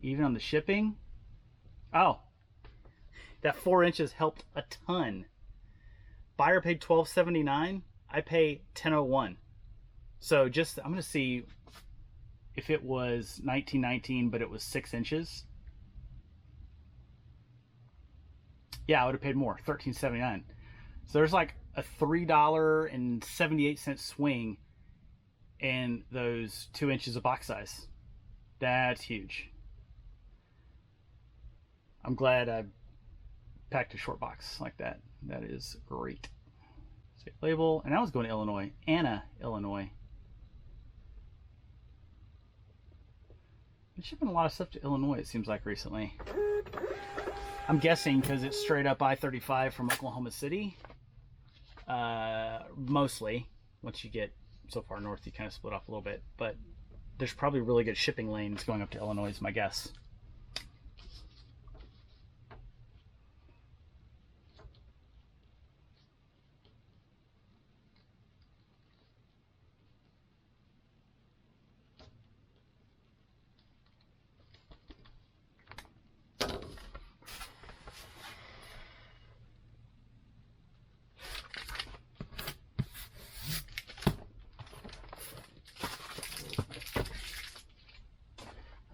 Speaker 1: even on the shipping. Oh, that 4 inches helped a ton. Buyer paid $12.79. I pay $10.01. So just, I'm going to see if it was 19.19, but it was 6 inches. Yeah, I would have paid more, $13.79. So there's like a $3.78 swing in those 2 inches of box size. That's huge. I'm glad I packed a short box like that. That is great. State label, and I was going to Illinois, Anna, Illinois. Been shipping a lot of stuff to Illinois, it seems like recently. I'm guessing because it's straight up I-35 from Oklahoma City. Mostly. Once you get so far north, you kind of split off a little bit. But there's probably really good shipping lanes going up to Illinois, is my guess.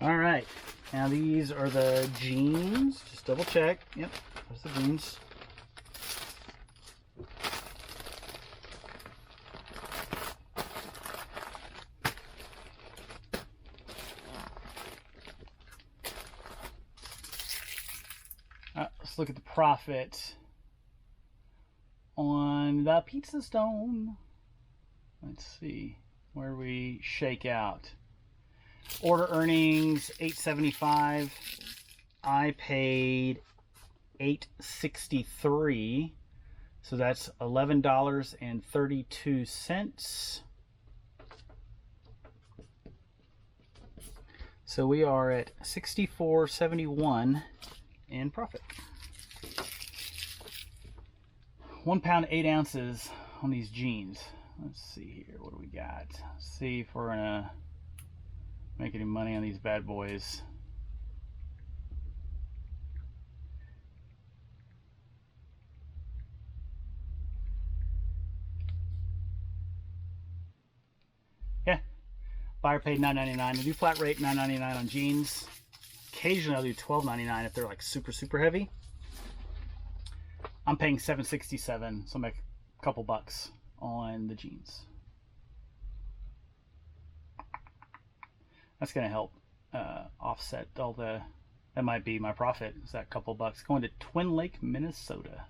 Speaker 1: All right, now these are the jeans. Just double check. Yep, there's the jeans. Let's look at the profit on the Pizza Stone. Let's see where we shake out. Order earnings $8.75. I paid $8.63, so that's $11.32. So we are at $64.71 in profit. 1 pound 8 ounces on these jeans. Let's see here, what do we got? Let's see if we're gonna make any money on these bad boys. Yeah, buyer paid $9.99. I do flat rate $9.99 on jeans. Occasionally I'll do $12.99 if they're like super heavy. I'm paying $7.67, so I'll make a couple bucks on the jeans. That's gonna help offset all the, that might be my profit, is that couple bucks going to Twin Lake, Minnesota.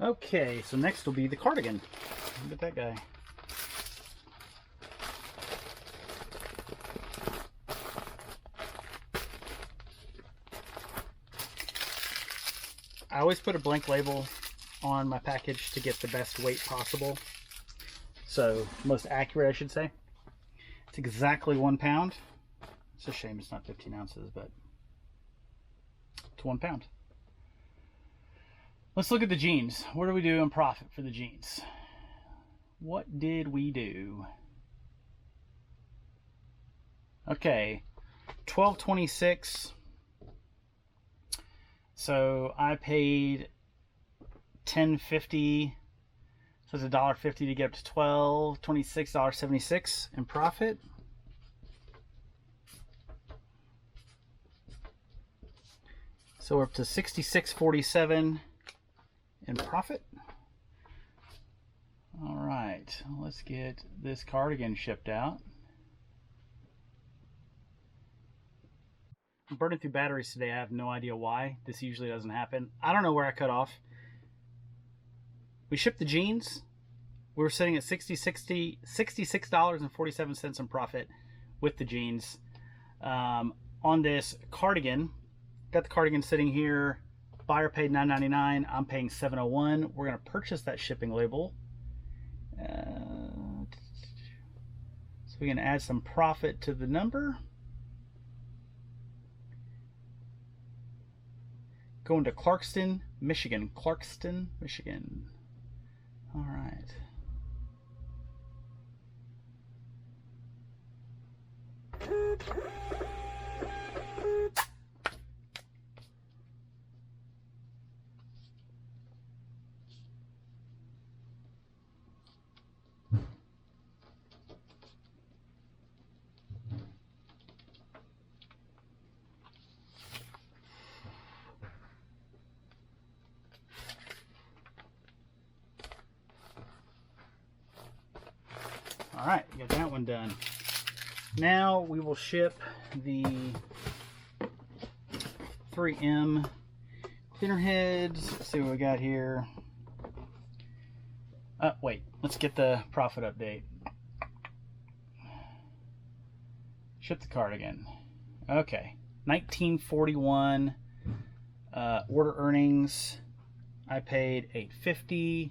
Speaker 1: Okay, so next will be the Cardigan. Look at that guy. I always put a blank label on my package to get the best weight possible. So, most accurate, I should say. It's exactly 1 pound. It's a shame it's not 15 ounces, but it's 1 pound. Let's look at the jeans. What do we do in profit for the jeans? What did we do? Okay, $12.26. So I paid $10.50. So it's $1.50 to get up to $12.26, $1.76 in profit. So we're up to $66.47 in profit. All right, let's get this cardigan shipped out. I'm burning through batteries today. I have no idea why. This usually doesn't happen. I don't know where I cut off. We shipped the jeans. We were sitting at $66.47 in profit with the jeans. On this cardigan, got the cardigan sitting here. Buyer paid $9.99. I'm paying $7.01. We're going to purchase that shipping label. So we can add some profit to the number. Going to Clarkston, Michigan. Clarkston, Michigan. All right. got that one done. Now we will ship the 3M thinner heads. Let's see what we got here. Wait, let's get the profit update. Ship the cardigan. Okay, 1941 order earnings. I paid $8.50,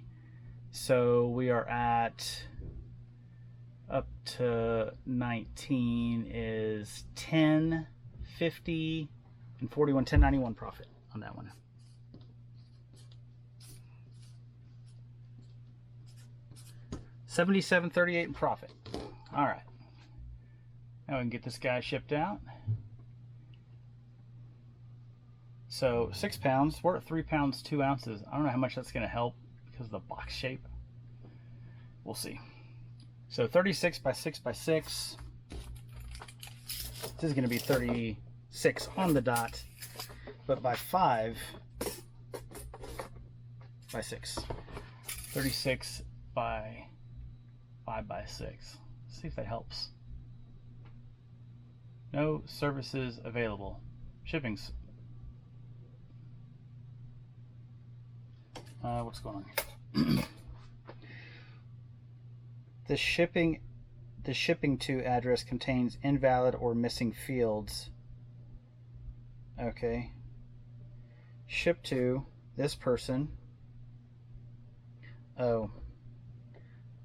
Speaker 1: so we are at up to 19 is $10.50 and 41 $10.91 profit on that one. $77.38 in profit. All right. Now we can get this guy shipped out. So 6 pounds. We're at 3 pounds 2 ounces. I don't know how much that's going to help because of the box shape. We'll see. So 36 by 6 by 6. This is going to be 36 on the dot, but by 5 by 6. 36 by 5 by 6. Let's see if that helps. No services available. Shipping's. What's going on here? The shipping to address contains invalid or missing fields. Okay. Ship to this person. Oh.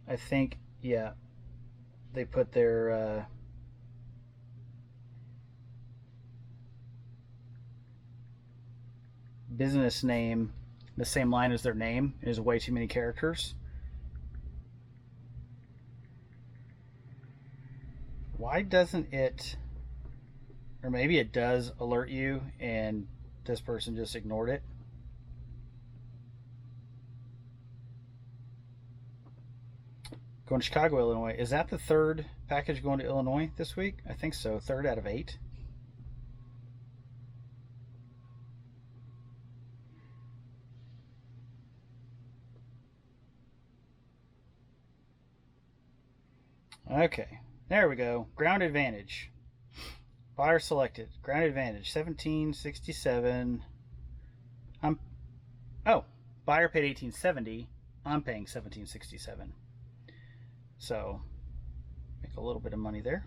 Speaker 1: I think, yeah. They put their business name the same line as their name. It is way too many characters. Why doesn't it, or maybe it does alert you and this person just ignored it? Going to Chicago, Illinois. Is that the third package going to Illinois this week? I think so. 3rd out of 8. Okay, there we go. Ground advantage. Buyer selected. Ground advantage 1767. Buyer paid 1870. I'm paying 1767. So make a little bit of money there.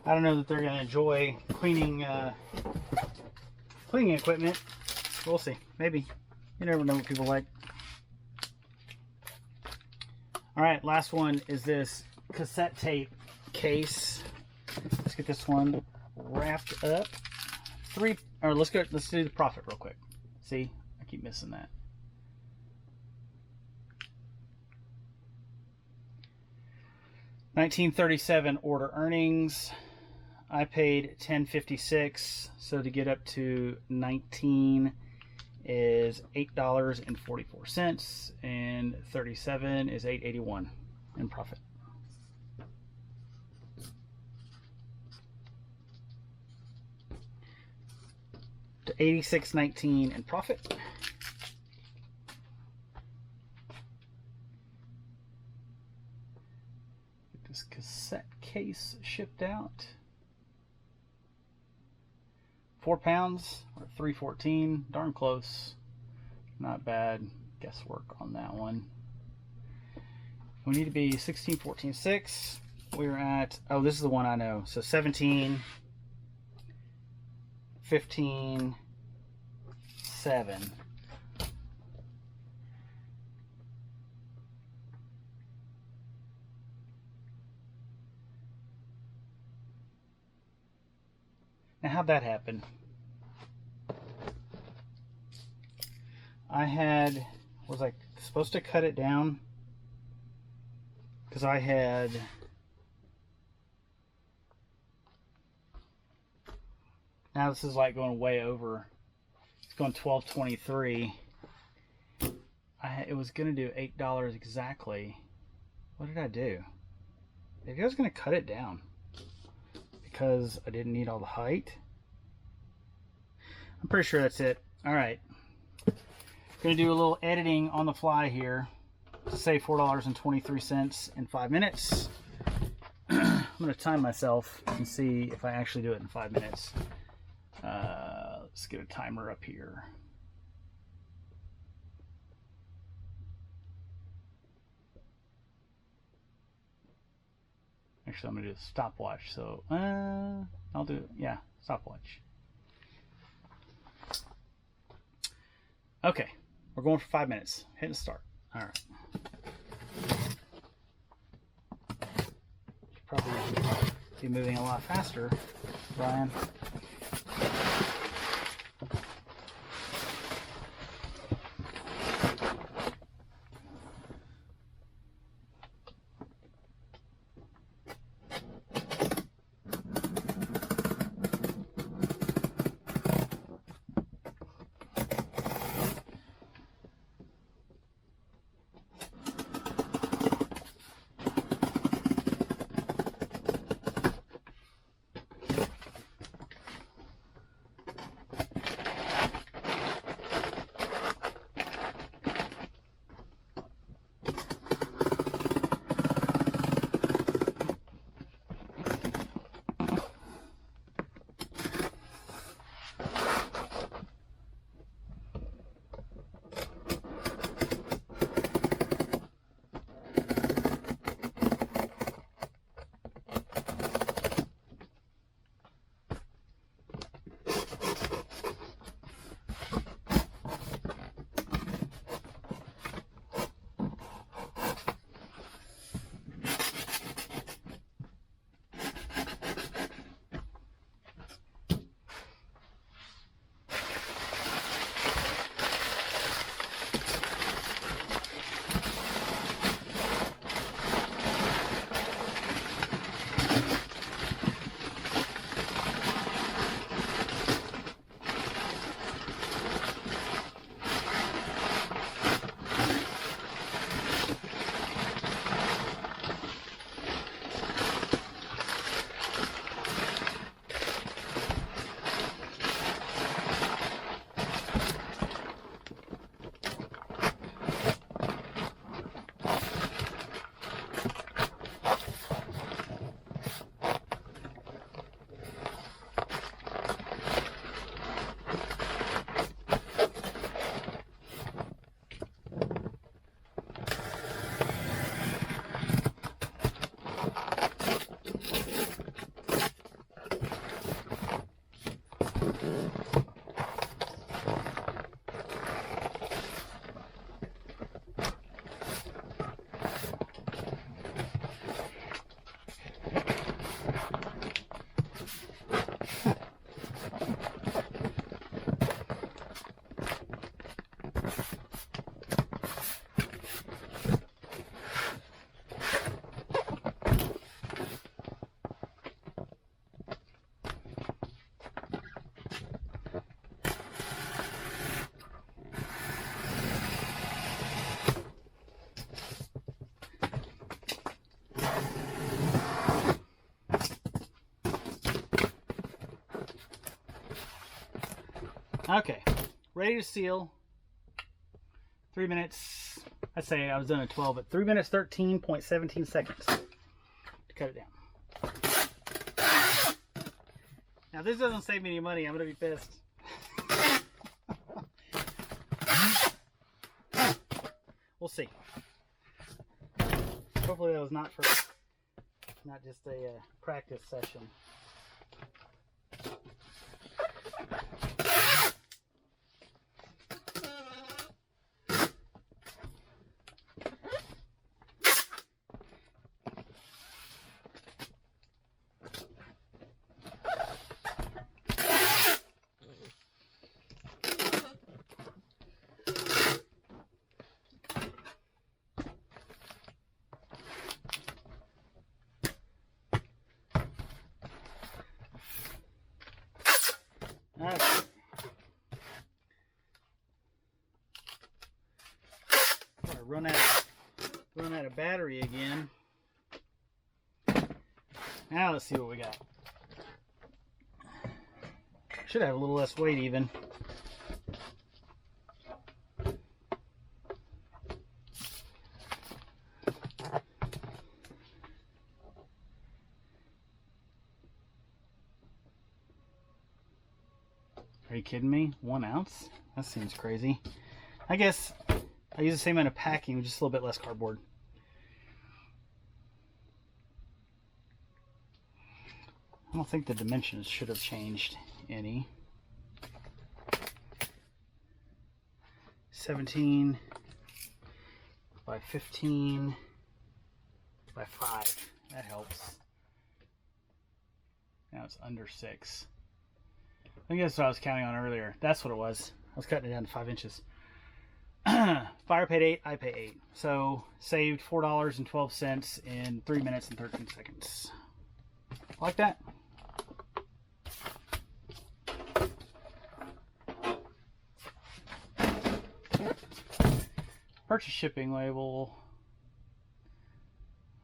Speaker 1: I don't know that they're going to enjoy cleaning equipment. We'll see. Maybe. You never know what people like. All right, last one is this cassette tape case. Let's get this one wrapped up. Let's do the profit real quick. See, I keep missing that. $19.37 order earnings. I paid $10.56, so to get up to 19 is $8.44, and 37 is $8.81 in profit. To $86.19 in profit. Get this cassette case shipped out. 4 pounds or 314, darn close. Not bad guesswork on that one. We need to be 16, 14, 6. We're at, oh, this is the one I know. So 17, 15, 7. Now, how'd that happen? Was I supposed to cut it down? Because I had... Now this is like going way over. It's going 12.23. It was going to do $8 exactly. What did I do? Maybe I was going to cut it down because I didn't need all the height. I'm pretty sure that's it. All right. Going to do a little editing on the fly here. Say $4.23 in 5 minutes. I'm going to time myself and see if I actually do it in 5 minutes. Let's get a timer up here. Actually, I'm going to do a stopwatch. So I'll do, yeah, stopwatch. Okay, we're going for 5 minutes. Hitting start. All right. Should probably be moving a lot faster, Brian. Okay, ready to seal. 3 minutes. I say I was done at 12, but 3 minutes 13.17 seconds to cut it down. Now, if this doesn't save me any money, I'm going to be pissed. We'll see. Hopefully that was not just a practice session. Okay. Run out of battery again. Now let's see what we got. Should have a little less weight even. Are you kidding me? 1 ounce? That seems crazy. I guess I use the same amount of packing with just a little bit less cardboard. I don't think the dimensions should have changed any. 17 by 15 by 5. That helps. Now it's under 6. I think that's what I was counting on earlier. That's what it was. I was cutting it down to 5 inches. Fire paid 8, I pay 8. So saved $4.12 in 3 minutes and 13 seconds. Like that. Purchase shipping label.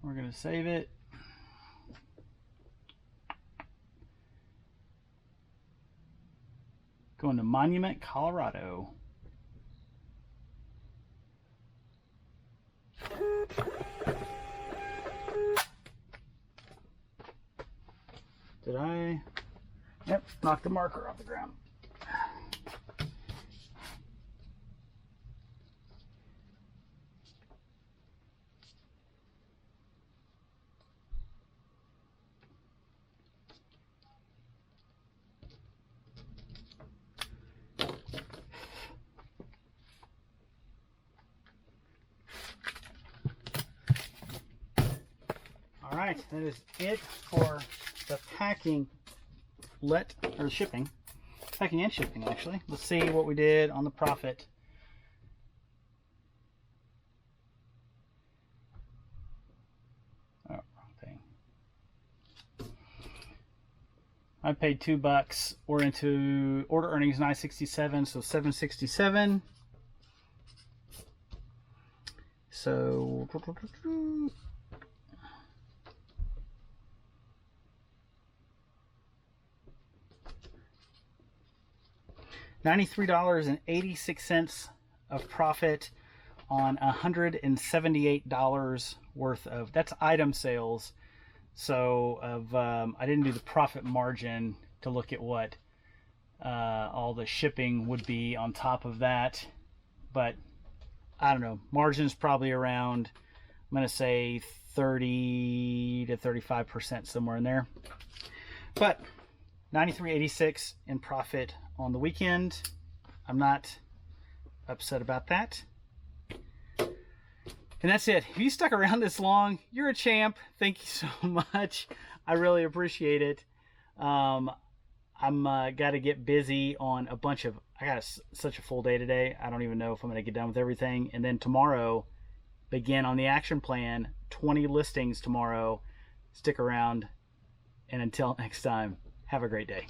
Speaker 1: We're going to save it. Going to Monument, Colorado. Did I? Yep, knocked the marker off the ground. All right, that is it for the packing, shipping. Packing and shipping, actually. Let's see what we did on the profit. Oh, wrong thing. I paid $2. We're into order earnings 967, so 767. So $93.86 of profit on $178 worth of, that's item sales. So I didn't do the profit margin to look at what all the shipping would be on top of that, but I don't know, margin's probably around, I'm gonna say 30 to 35%, somewhere in there. But $93.86 in profit on the weekend. I'm not upset about that. And that's it. If you stuck around this long, you're a champ. Thank you so much. I really appreciate it. I'm got to get busy on a bunch of, I got such a full day today. I don't even know if I'm going to get done with everything. And then tomorrow, begin on the action plan. 20 listings tomorrow. Stick around. And until next time, have a great day.